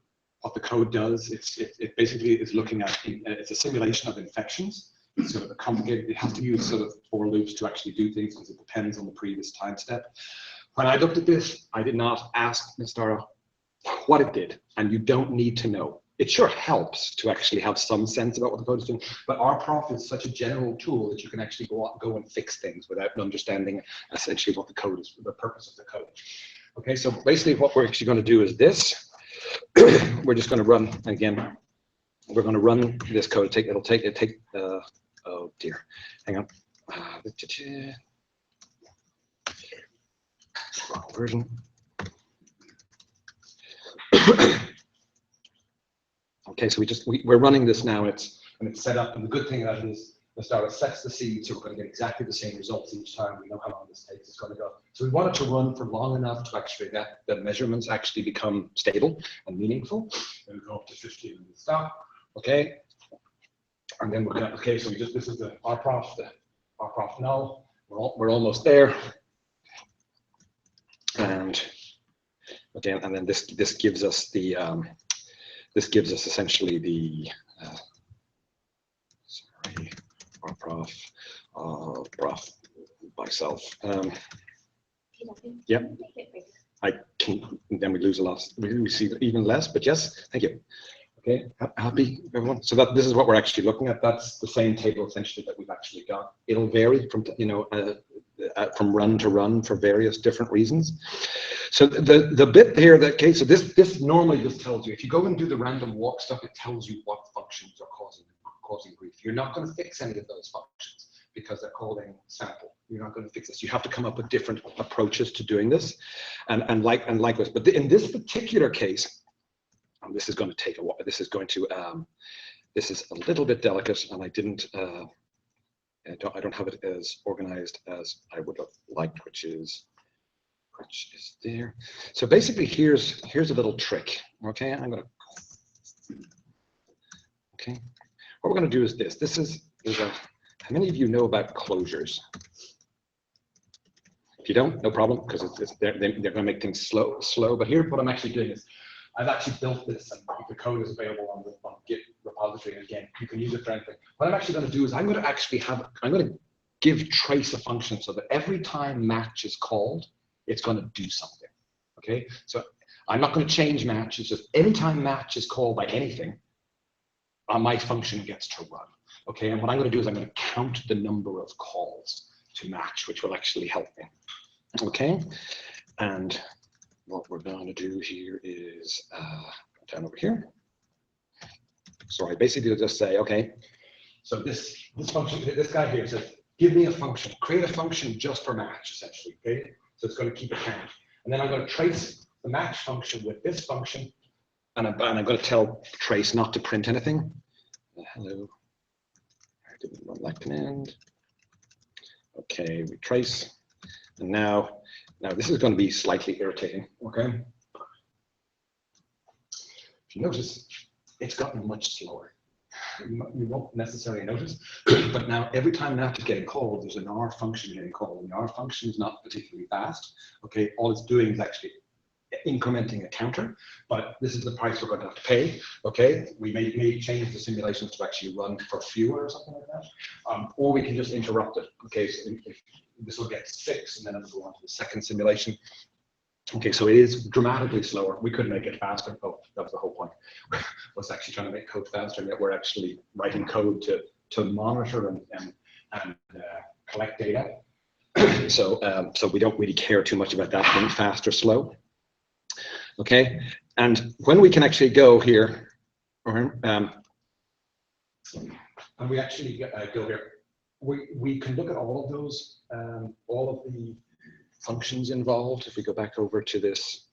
what the code does. It basically is looking at, it's a simulation of infections. It's sort of a complicated, it has to use sort of for loops to actually do things because it depends on the previous time step. When I looked at this, I did not ask Mr. what it did, and you don't need to know. It sure helps to actually have some sense about what the code is doing, but rprof is such a general tool that you can actually go and fix things without understanding essentially what the code is, the purpose of the code. Okay, so basically what we're actually going to do is this. We're just going to run again. We're going to run this code. It'll take. Oh dear, hang on. Wrong version. Okay, so we're running this now. It's set up, and the good thing about it is the starter sets the seed, so we're going to get exactly the same results each time. We know how long this takes. It's going to go. So we want it to run for long enough to actually get the measurements actually become stable and meaningful. Then we go up to 50 and we stop. Okay, and then we're going to. Okay, so this is the rprof null. We're almost there. And again, and then this gives us the this gives us essentially the sorry, rprof prof by self. Yeah, I can. Then we lose a lot. We receive even less, but yes, thank you. Okay, happy everyone. So this is what we're actually looking at. That's the same table essentially that we've actually got. It'll vary from from run to run for various different reasons. So the bit here that so this normally just tells you, if you go and do the random walk stuff, it tells you what functions are causing grief. You're not going to fix any of those functions because they're calling sample. You're not going to fix this. You have to come up with different approaches to doing this, and likewise. But in this particular case, this is going to take a while. This is going to this is a little bit delicate, and I don't have it as organized as I would have liked, which is there. So basically, here's a little trick. Okay, okay. What we're going to do is this. How many of you know about closures? If you don't, no problem, because they're going to make things slow. But here, what I'm actually doing is I've actually built this, and the code is available on the Git repository. And again, you can use it for anything. What I'm actually going to do is I'm going to give trace a function so that every time match is called, it's going to do something. Okay, so I'm not going to change match. It's just anytime match is called by anything, my function gets to run. Okay, and what I'm going to do is I'm going to count the number of calls to match, which will actually help me. Okay, and what we're going to do here is down over here. So I basically just say, okay, so this function, this guy here says, give me a function, create a function just for match, essentially. Okay, so it's going to keep a count, and then I'm going to trace the match function with this function, and I'm going to tell trace not to print anything. Hello, I didn't run that command. Okay, we trace, and now this is going to be slightly irritating. Okay, if you notice, it's gotten much slower. You won't necessarily notice, but now every time match is getting called, there's an R function getting called, and the R function is not particularly fast. Okay, all it's doing is actually incrementing a counter, but this is the price we're going to have to pay. Okay, we may change the simulations to actually run for fewer or something like that, or we can just interrupt it. Okay, so if this will get 6, and then it'll go on to the second simulation. Okay, so it is dramatically slower. We could make it faster. Oh, that was the whole point. Was actually trying to make code faster, and yet we're actually writing code to monitor and collect data. So we don't really care too much about that being fast or slow. Okay, and when we can actually go here, and we actually go here, we can look at all of those, all of the functions involved. If we go back over to this,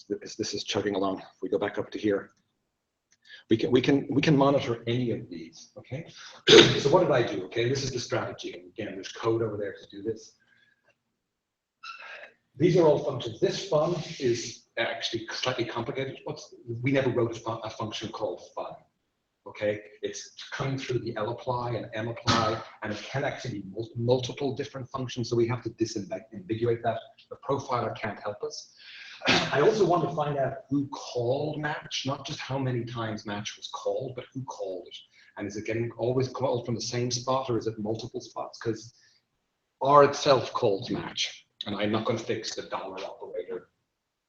this is chugging along. If we go back up to here, we can monitor any of these. Okay, so what did I do? Okay, this is the strategy, and again, there's code over there to do this. These are all functions. This fun is actually slightly complicated. We never wrote a function called fun. Okay, it's coming through the lapply and mapply, and it can actually be multiple different functions, so we have to disambiguate that. The profiler can't help us. I also want to find out who called match, not just how many times match was called, but who called it. And is it getting always called from the same spot, or is it multiple spots? Because R itself calls match, and I'm not going to fix the dollar operator,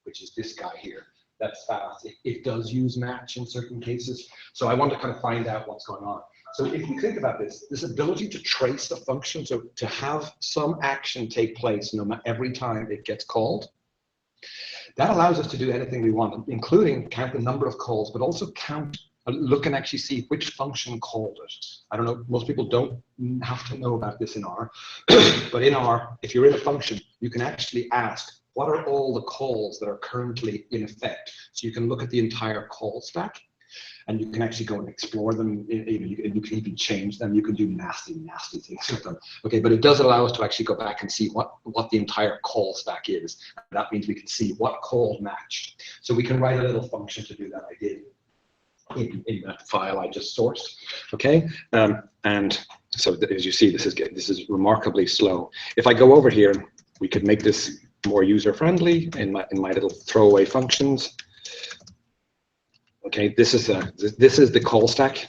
which is this guy here. That's fast. It does use match in certain cases. So I want to kind of find out what's going on. So if you think about this ability to trace a function, so to have some action take place every time it gets called, that allows us to do anything we want, including count the number of calls, but also look and actually see which function called it. I don't know, most people don't have to know about this in R, but in R, if you're in a function, you can actually ask, what are all the calls that are currently in effect? So you can look at the entire call stack, and you can actually go and explore them. You can even change them. You can do nasty things with them. Okay, but it does allow us to actually go back and see what the entire call stack is. That means we can see what calls match. So we can write a little function to do that. I did in that file I just sourced. Okay, and so as you see, this is remarkably slow. If I go over here, we could make this more user-friendly in my little throwaway functions. Okay, this is the call stack.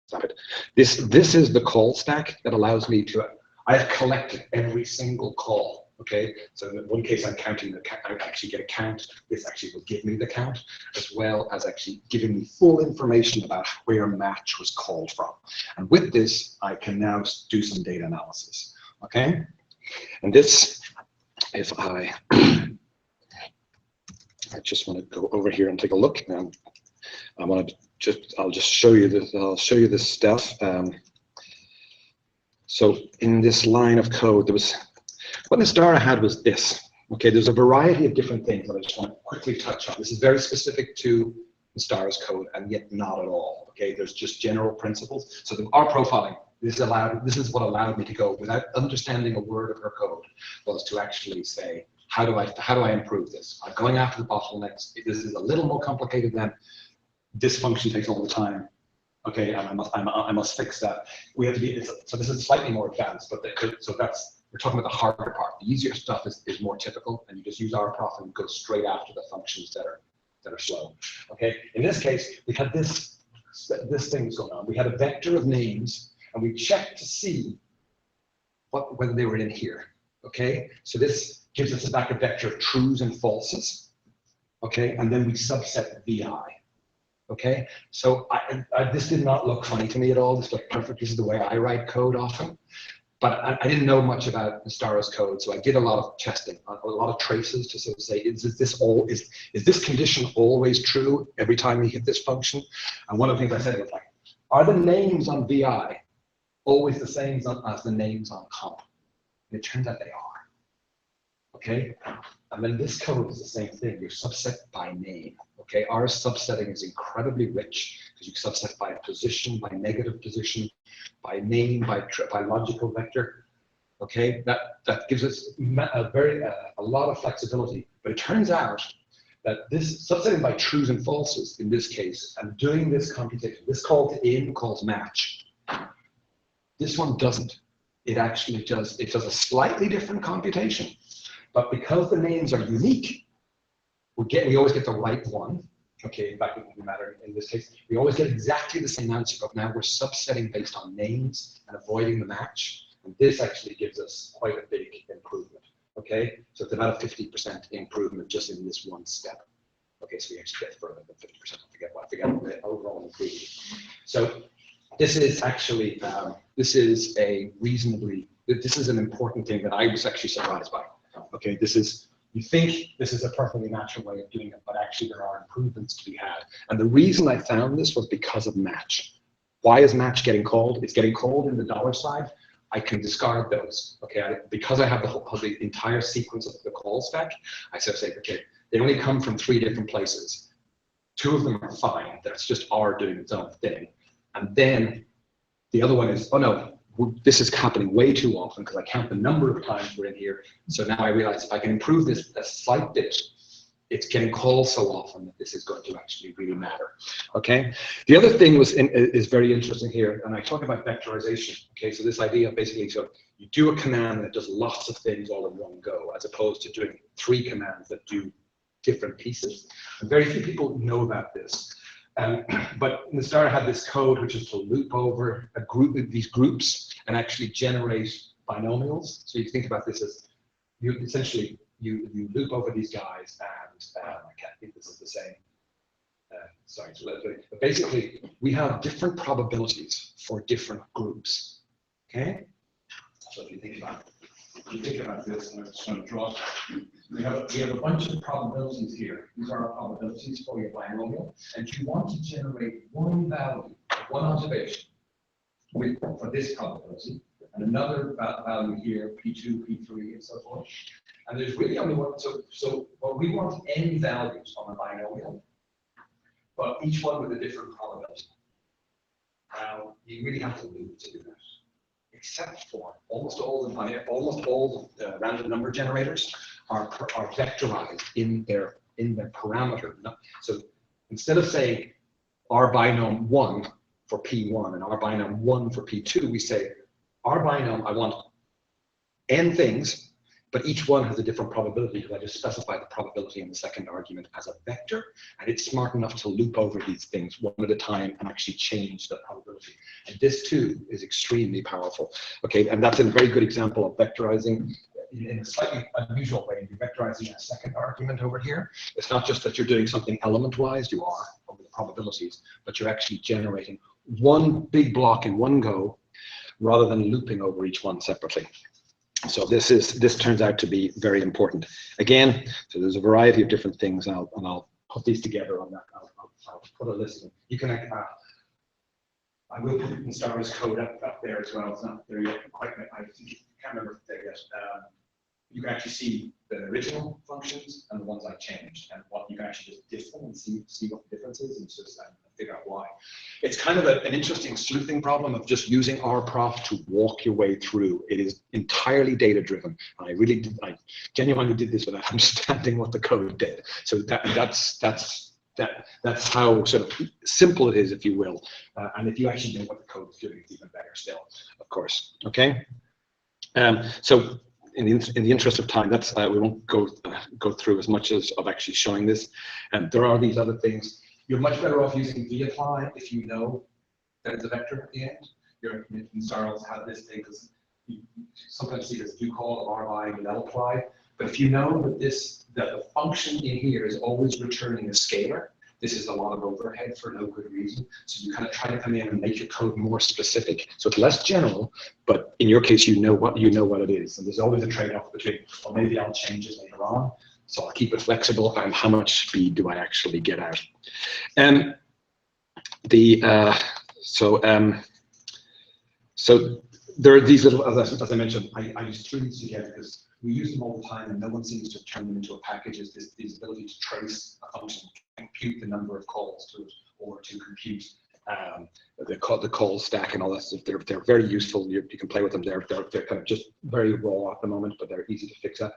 Stop it. This is the call stack that allows me to. I have collected every single call. Okay, so in one case I'm counting I actually get a count. This actually will give me the count, as well as actually giving me full information about where match was called from. And with this, I can now do some data analysis. Okay, and this, if I just want to go over here and take a look. I'll just show you this. I'll show you this stuff. So in this line of code, what Nistara had was this. Okay, there's a variety of different things that I just want to quickly touch on. This is very specific to Nistara's code, and yet not at all. Okay, there's just general principles. So our profiling, this is what allowed me to go without understanding a word of her code, was to actually say, how do I improve this? I'm going after the bottlenecks. This is a little more complicated than this function takes all the time. Okay, and I must fix that. We have to be, so this is slightly more advanced, but we're talking about the harder part. The easier stuff is more typical, and you just use rprof and go straight after the functions that are slow. Okay, in this case, we had this thing going on. We had a vector of names, and we checked to see whether they were in here. Okay, so this gives us back a vector of trues and falses. Okay, and then we subset vi. Okay, so this did not look funny to me at all. This looked perfect. This is the way I write code often. But I didn't know much about Nistara's code, so I did a lot of testing, a lot of traces to sort of say, is this condition always true every time we hit this function? And one of the things I said was like, are the names on vi always the same as the names on comp? And it turns out they are. Okay, and then this code is the same thing. You're subset by name. Okay, our subsetting is incredibly rich because you subset by position, by negative position, by name, by logical vector. Okay, that gives us a lot of flexibility. But it turns out that this subsetting by trues and falses in this case, and doing this computation, this call to in calls match. This one doesn't. It actually does. It does a slightly different computation. But because the names are unique, we always get the right one. Okay, in fact, it doesn't matter in this case. We always get exactly the same answer, but now we're subsetting based on names and avoiding the match. And this actually gives us quite a big improvement. Okay, so it's about a 50% improvement just in this one step. Okay, so we actually get further than 50%. I forget the overall improvement. So this is actually this is a reasonably this is an important thing that I was actually surprised by. Okay, this is, you think this is a perfectly natural way of doing it, but actually there are improvements to be had. And the reason I found this was because of match. Why is match getting called? It's getting called in the dollar side. I can discard those. Okay, because I have the entire sequence of the call stack, I sort of say, okay, they only come from 3 different places. 2 of them are fine. That's just R doing its own thing. And then the other one is, oh no, this is happening way too often because I count the number of times we're in here. So now I realize if I can improve this a slight bit, it's getting called so often that this is going to actually really matter. Okay. The other thing is very interesting here, and I talk about vectorization. Okay, so this idea of basically, so you do a command that does lots of things all in one go, as opposed to doing 3 commands that do different pieces. And very few people know about this. But in the start, I had this code which is to loop over a group of these groups and actually generate binomials. So you think about this as you essentially you loop over these guys, and I can't think this is the same. Sorry, but basically we have different probabilities for different groups. Okay, so if you think about this, and I'm just going to draw. We have a bunch of probabilities here. These are our probabilities for your binomial, and you want to generate one value, one observation for this probability, and another value here, P2, P3, and so forth. And there's really only one. So what we want n values on a binomial, but each one with a different probability. Now you really have to loop to do that. Except for almost all the random number generators are vectorized in their parameter. So instead of saying our binom 1 for P1 and our binom 1 for P2, we say our binom, I want n things, but each one has a different probability because I just specify the probability in the second argument as a vector, and it's smart enough to loop over these things one at a time and actually change the probability. And this too is extremely powerful. Okay, and that's a very good example of vectorizing in a slightly unusual way. You're vectorizing a second argument over here. It's not just that you're doing something element-wise, you are over the probabilities, but you're actually generating one big block in one go rather than looping over each one separately. So this turns out to be very important. Again, so there's a variety of different things, and I'll put these together on that. I'll put a list of them. You can I will put Instar's code up there as well. It's not there yet quite. I can't remember if there yet. You can actually see the original functions and the ones I changed, and what you can actually just diff them and see what the difference is, and just figure out why. It's kind of an interesting sleuthing problem of just using rprof to walk your way through. It is entirely data driven. I genuinely did this without understanding what the code did. So that's how sort of simple it is, if you will. And if you actually know what the code is doing, it's even better still, of course. Okay. So in the interest of time, that's we won't go through as much of actually showing this. And there are these other things. You're much better off using vapply if you know that it's a vector at the end. Your Instarls have this thing because you sometimes see this do call of RI and apply. But if you know that the function in here is always returning a scalar, this is a lot of overhead for no good reason. So you kind of try to come in and make your code more specific. So it's less general, but in your case, you know what it is. And there's always a trade-off between, well, maybe I'll change it later on. So I'll keep it flexible, and how much speed do I actually get out? So there are these little, as I mentioned, I just threw these together because we use them all the time, and no one seems to turn them into a package. Is this ability to trace a function, compute the number of calls to it, or to compute the call stack and all that stuff. They're very useful. You can play with them. They're kind of just very raw at the moment, but they're easy to fix up.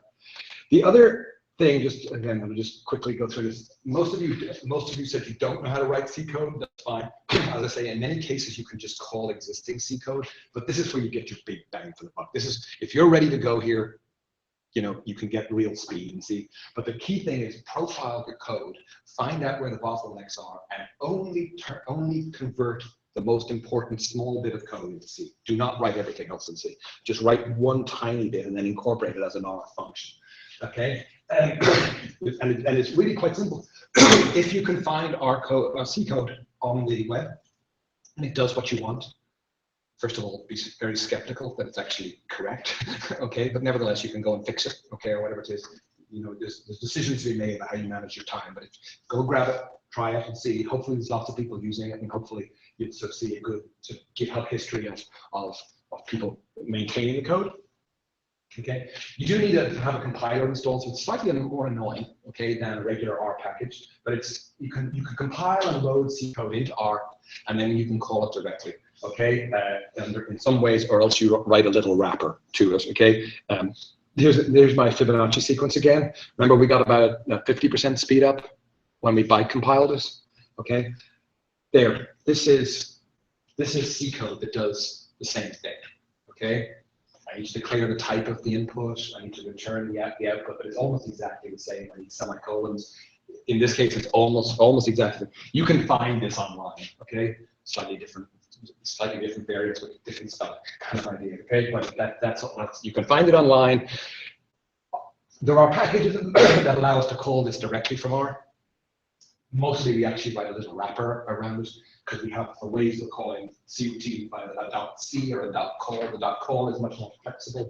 The other thing, just again, I'll just quickly go through this. Most of you said you don't know how to write C code. That's fine. As I say, in many cases you can just call existing C code, but this is where you get your big bang for the buck. This is, if you're ready to go here, you know, you can get real speed and see. But the key thing is profile your code, find out where the bottlenecks are, and only convert the most important small bit of code into C. Do not write everything else in C. Just write one tiny bit and then incorporate it as an R function. Okay, and it's really quite simple. If you can find C code on the web and it does what you want, first of all, be very skeptical that it's actually correct, okay? But nevertheless, you can go and fix it, okay, or whatever it is. You know, there's decisions to be made about how you manage your time, but go grab it, try it, and see. Hopefully, there's lots of people using it, and hopefully, you'd sort of see a good GitHub history of people maintaining the code. Okay, you do need to have a compiler installed, so it's slightly more annoying, okay, than a regular R package. But it's you can compile and load C code into R, and then you can call it directly, okay. And in some ways, or else you write a little wrapper to it, okay. There's my Fibonacci sequence again. Remember, we got about a 50% speed up when we byte compiled it, okay. There, this is C code that does the same thing, okay. I need to declare the type of the input. I need to return the output, but it's almost exactly the same. I need semicolons. In this case, it's almost exactly. You can find this online, okay? Slightly different variants with different stuff, kind of idea, okay? But that's you can find it online. There are packages that allow us to call this directly from R. Mostly, we actually write a little wrapper around it because we have ways of calling CUT by a .c or a .call. The .call is much more flexible,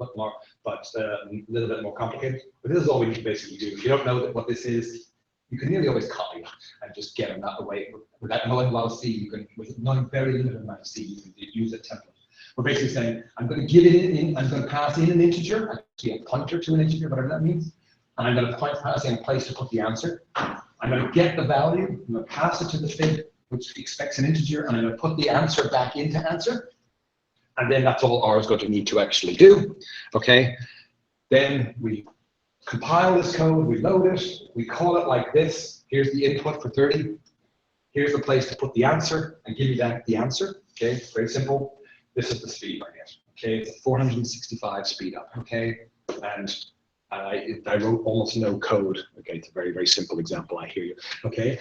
but a little bit more complicated. But this is all we need to basically do. If you don't know what this is, you can nearly always copy it and just get it that way. Without knowing a lot of C, you can, with knowing very limited amount of C, you can use a template. We're basically saying, I'm going to give it in, I'm going to pass in an integer, actually a pointer to an integer, whatever that means. And I'm going to pass in a place to put the answer. I'm going to get the value, I'm going to pass it to the fib, which expects an integer, and I'm going to put the answer back into answer. And then that's all R is going to need to actually do. Okay. Then we compile this code, we load it, we call it like this. Here's the input for 30. Here's the place to put the answer, and give me back the answer. Okay, very simple. This is the speed I get. Okay, it's a 465 speed up. Okay, and I wrote almost no code. Okay, it's a very, very simple example. I hear you. Okay,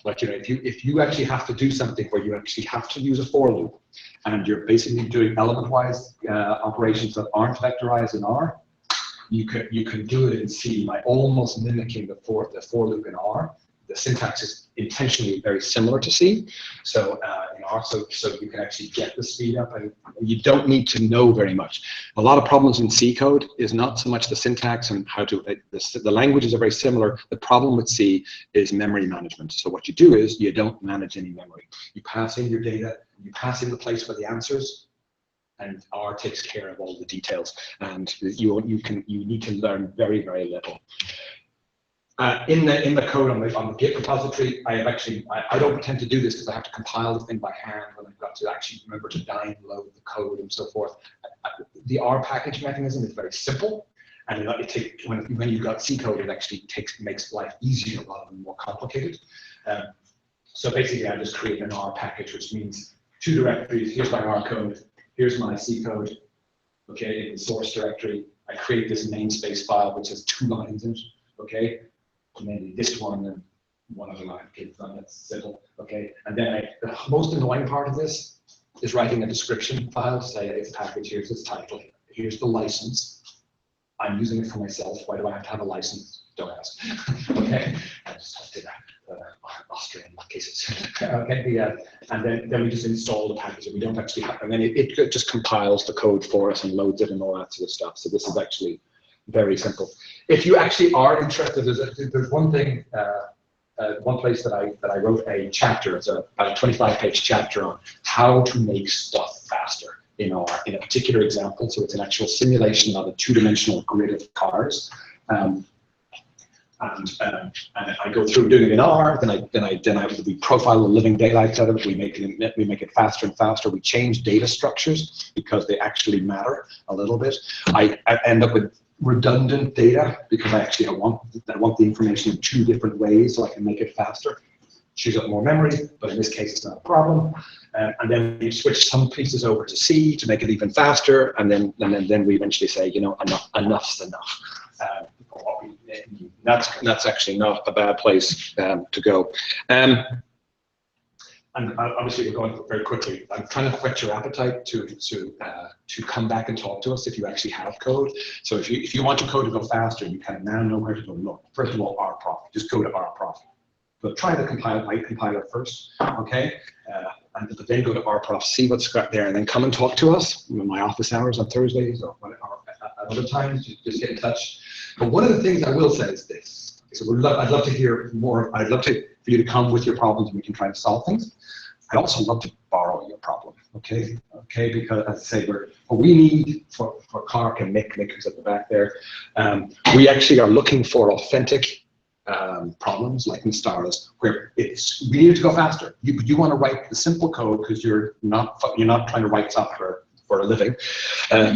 but you know, if you actually have to do something where you actually have to use a for loop, and you're basically doing element-wise operations that aren't vectorized in R, you can do it in C by almost mimicking the for loop in R. The syntax is intentionally very similar to C, so in R, so you can actually get the speed up, and you don't need to know very much. A lot of problems in C code is not so much the syntax and how to. The languages are very similar. The problem with C is memory management. So what you do is you don't manage any memory. You pass in your data, you pass in the place for the answers, and R takes care of all the details. And you need to learn very, very little. In the code on the Git repository, I don't pretend to do this because I have to compile the thing by hand, and I've got to actually remember to download the code and so forth. The R package mechanism is very simple, and when you've got C code, it actually makes life easier rather than more complicated. So basically, I just create an R package, which means two directories. Here's my R code. Here's my C code. Okay, in the source directory, I create this namespace file which has 2 lines in it. Okay. Maybe this one and one other line. Okay, that's simple. Okay, and then the most annoying part of this is writing a description file. Say it's package. Here's its title. Here's the license. I'm using it for myself. Why do I have to have a license? Don't ask. Okay, I just did that. Austrian cases. Okay, and then we just install the package, and we don't actually have. And then it just compiles the code for us and loads it and all that sort of stuff. So this is actually very simple. If you actually are interested, there's one thing, one place that I wrote a chapter. It's about a 25-page chapter on how to make stuff faster in R in a particular example. So it's an actual simulation of a 2-dimensional grid of cars. And I go through doing it in R. We profile the living daylights out of it. We make it faster and faster. We change data structures because they actually matter a little bit. I end up with redundant data because I want the information in 2 different ways, so I can make it faster. Chews up more memory, but in this case, it's not a problem. And then we switch some pieces over to C to make it even faster, and then we eventually say, you know, enough's enough. That's actually not a bad place to go. And obviously, we're going very quickly. I'm trying to whet your appetite to come back and talk to us if you actually have code. So if you want your code to go faster, you kind of now know where to go look. First of all, rprof. Just go to rprof. But try the compiler first, okay? And then go to rprof, see what's there, and then come and talk to us in my office hours on Thursdays or at other times. Just get in touch. But one of the things I will say is this. So I'd love to hear more. I'd love for you to come with your problems and we can try to solve things. I'd also love to borrow your problem, okay? Okay, because as I say, what we need for Clark and Nick is at the back there, we actually are looking for authentic problems like in stars where we need to go faster. You want to write the simple code because you're not trying to write software for a living.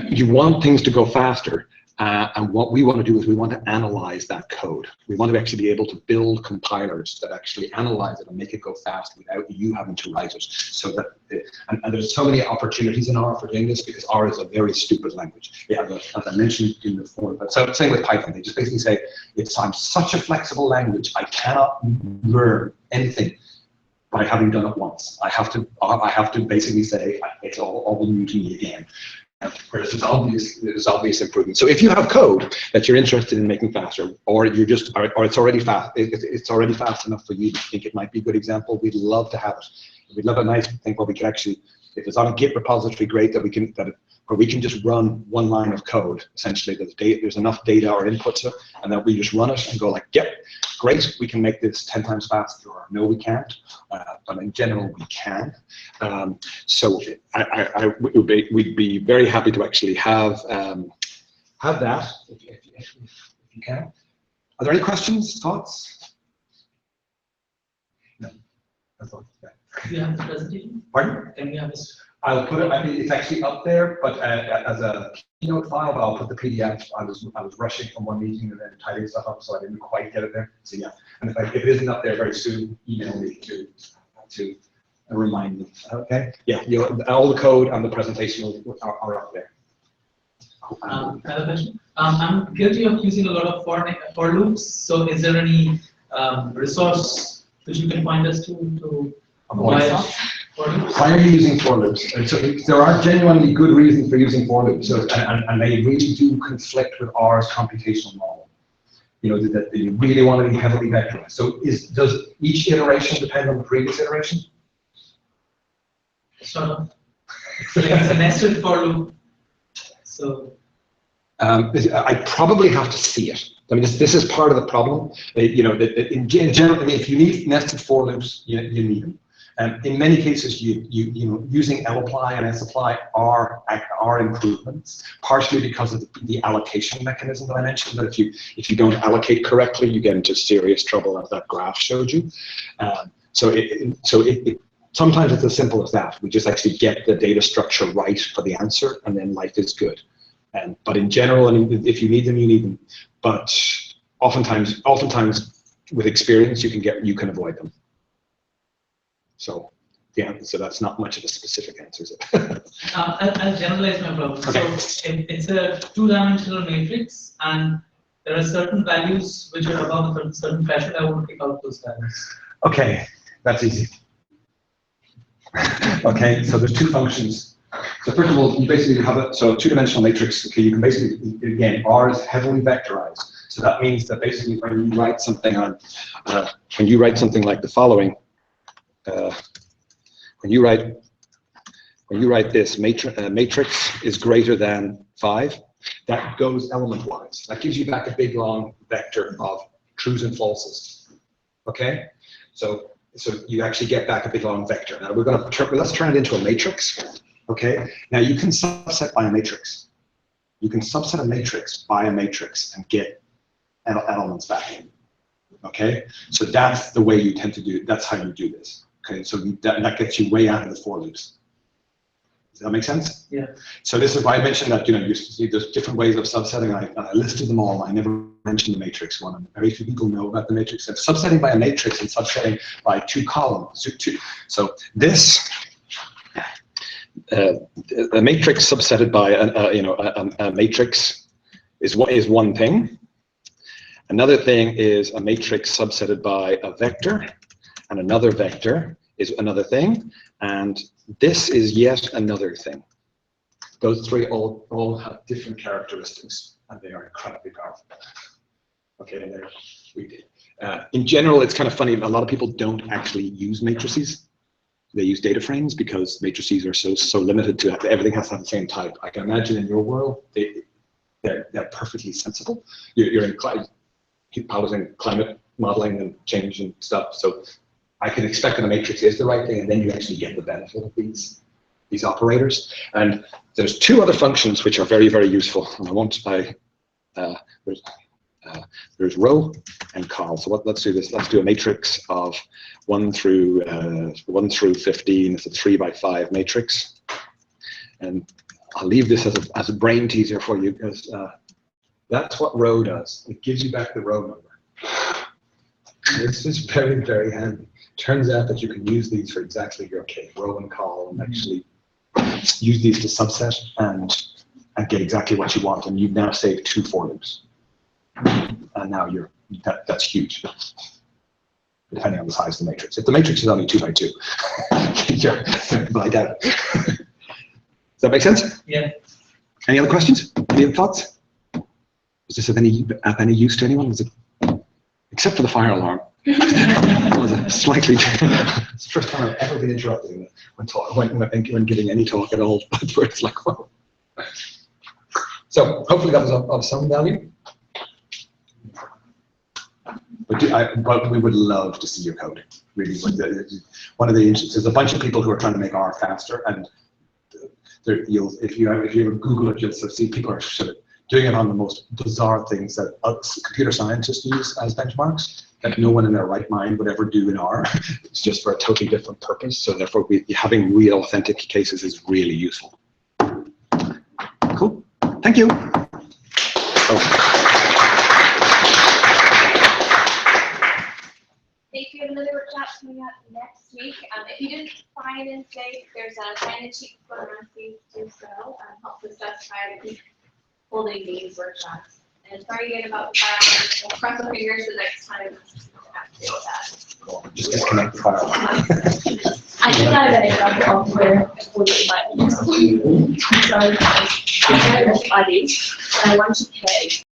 You want things to go faster. And what we want to do is we want to analyze that code. We want to actually be able to build compilers that actually analyze it and make it go fast without you having to write it. So that, and there's so many opportunities in R for doing this because R is a very stupid language. Yeah, as I mentioned in the forum, but so same with Python. They just basically say, I'm such a flexible language, I cannot learn anything by having done it once. I have to basically say it's all new to me again. Whereas there's obvious improvement. So if you have code that you're interested in making faster, or it's already fast, it's already fast enough for you to think it might be a good example, we'd love to have it. We'd love a nice thing where we can actually, if it's on a Git repository, great that where we can just run one line of code. Essentially, there's enough data or inputs, and then we just run it and go like, yep, great, we can make this 10 times faster, or no, we can't. But in general, we can. So we'd be very happy to actually have that if you can. Are there any questions, thoughts? No. That's all.
Do you have the presentation?
Pardon?
Can we have this?
I'll put it. I mean, it's actually up there, but as a keynote file. But I'll put the PDF. I was rushing from one meeting and then tidying stuff up, so I didn't quite get it there. So yeah, and if it isn't up there very soon, email me to remind me. Okay. Yeah. All the code and the presentation are up there.
Another question. I'm guilty of using a lot of for loops. So is there any resource which you can point us to avoid for loops?
Why are you using for loops? And so there are genuinely good reasons for using for loops, and they really do conflict with R's computational model. You know, that you really want to be heavily vectorized. So does each iteration depend on the previous iteration?
Sort of. So like it's a nested for loop. So
I probably have to see it. I mean, this is part of the problem. You know, in general, I mean, if you need nested for loops, you need them. In many cases, you know, using lapply and sapply are improvements, partially because of the allocation mechanism that I mentioned. That if you don't allocate correctly, you get into serious trouble, as that graph showed you. Sometimes it's as simple as that. We just actually get the data structure right for the answer, and then life is good. But in general, I mean, if you need them, you need them. But oftentimes with experience, you can avoid them. So yeah, so that's not much of a specific answer, is it?
I'll generalize my problem.
Okay.
So it's a two-dimensional matrix, and there are certain values which are above a certain threshold. I want to pick out those values.
Okay, that's easy. Okay, so there's two functions. So first of all, you basically have a two-dimensional matrix. Okay, you can basically, again, R is heavily vectorized. So that means that basically when you write something like the following, when you write this matrix is greater than 5, that goes element-wise. That gives you back a big long vector of trues and falses. Okay, so you actually get back a big long vector. Now let's turn it into a matrix. Okay, now you can subset by a matrix. You can subset a matrix by a matrix and get elements back. Okay, so that's the way you tend to do. That's how you do this. Okay, so that gets you way out of the for loops. Does that make sense?
Yeah.
So this is why I mentioned that, you know, there's different ways of subsetting. I listed them all. I never mentioned the matrix one. And very few people know about the matrix. And subsetting by a matrix and subsetting by two columns. So this, a matrix subsetted by a matrix is one thing. Another thing is a matrix subsetted by a vector, and another vector is another thing, and this is yet another thing. Those three all have different characteristics, and they are incredibly powerful. Okay, and In general, it's kind of funny. A lot of people don't actually use matrices. They use data frames because matrices are so limited to everything has to have the same type. I can imagine in your world, they're perfectly sensible. You're in piloting climate modeling and change and stuff. So I can expect that a matrix is the right thing, and then you actually get the benefit of these operators. And there's two other functions which are very, very useful. And I won't there's row and col. So let's do this. Let's do a matrix of 1 through 15. It's a 3x5 matrix. And I'll leave this as a brain teaser for you, because that's what row does. It gives you back the row number. This is very, very handy. Turns out that you can use these for exactly your case, row and col, and actually use these to subset and get exactly what you want. And you've now saved 2 for loops. And now that's huge, depending on the size of the matrix. If the matrix is only 2 by 2, but I doubt it. Does that make sense?
Yeah.
Any other questions? Any other thoughts? Was this of any use to anyone? Was it, except for the fire alarm? Was it slightly? It's the first time I've ever been interrupted when giving any talk at all. Where it's like, whoa. So hopefully that was of some value. But we would love to see your code. Really, one of the there's a bunch of people who are trying to make R faster, and if you Google it, you'll sort of see people are sort of doing it on the most bizarre things that computer scientists use as benchmarks that no one in their right mind would ever do in R. It's just for a totally different purpose. So therefore, having real authentic cases is really useful. Cool. Thank you.
Thank you. Another workshop coming up next week. If you didn't sign in today, there's a sign-in sheet going around. Please do so. Help us justify to keep holding these workshops. And sorry again about the file. We'll cross our fingers the next time. We'll have to deal with that.
Cool. Just disconnect the file.
I think I have an example of where I put my sorry, I have IDs, and I want to pay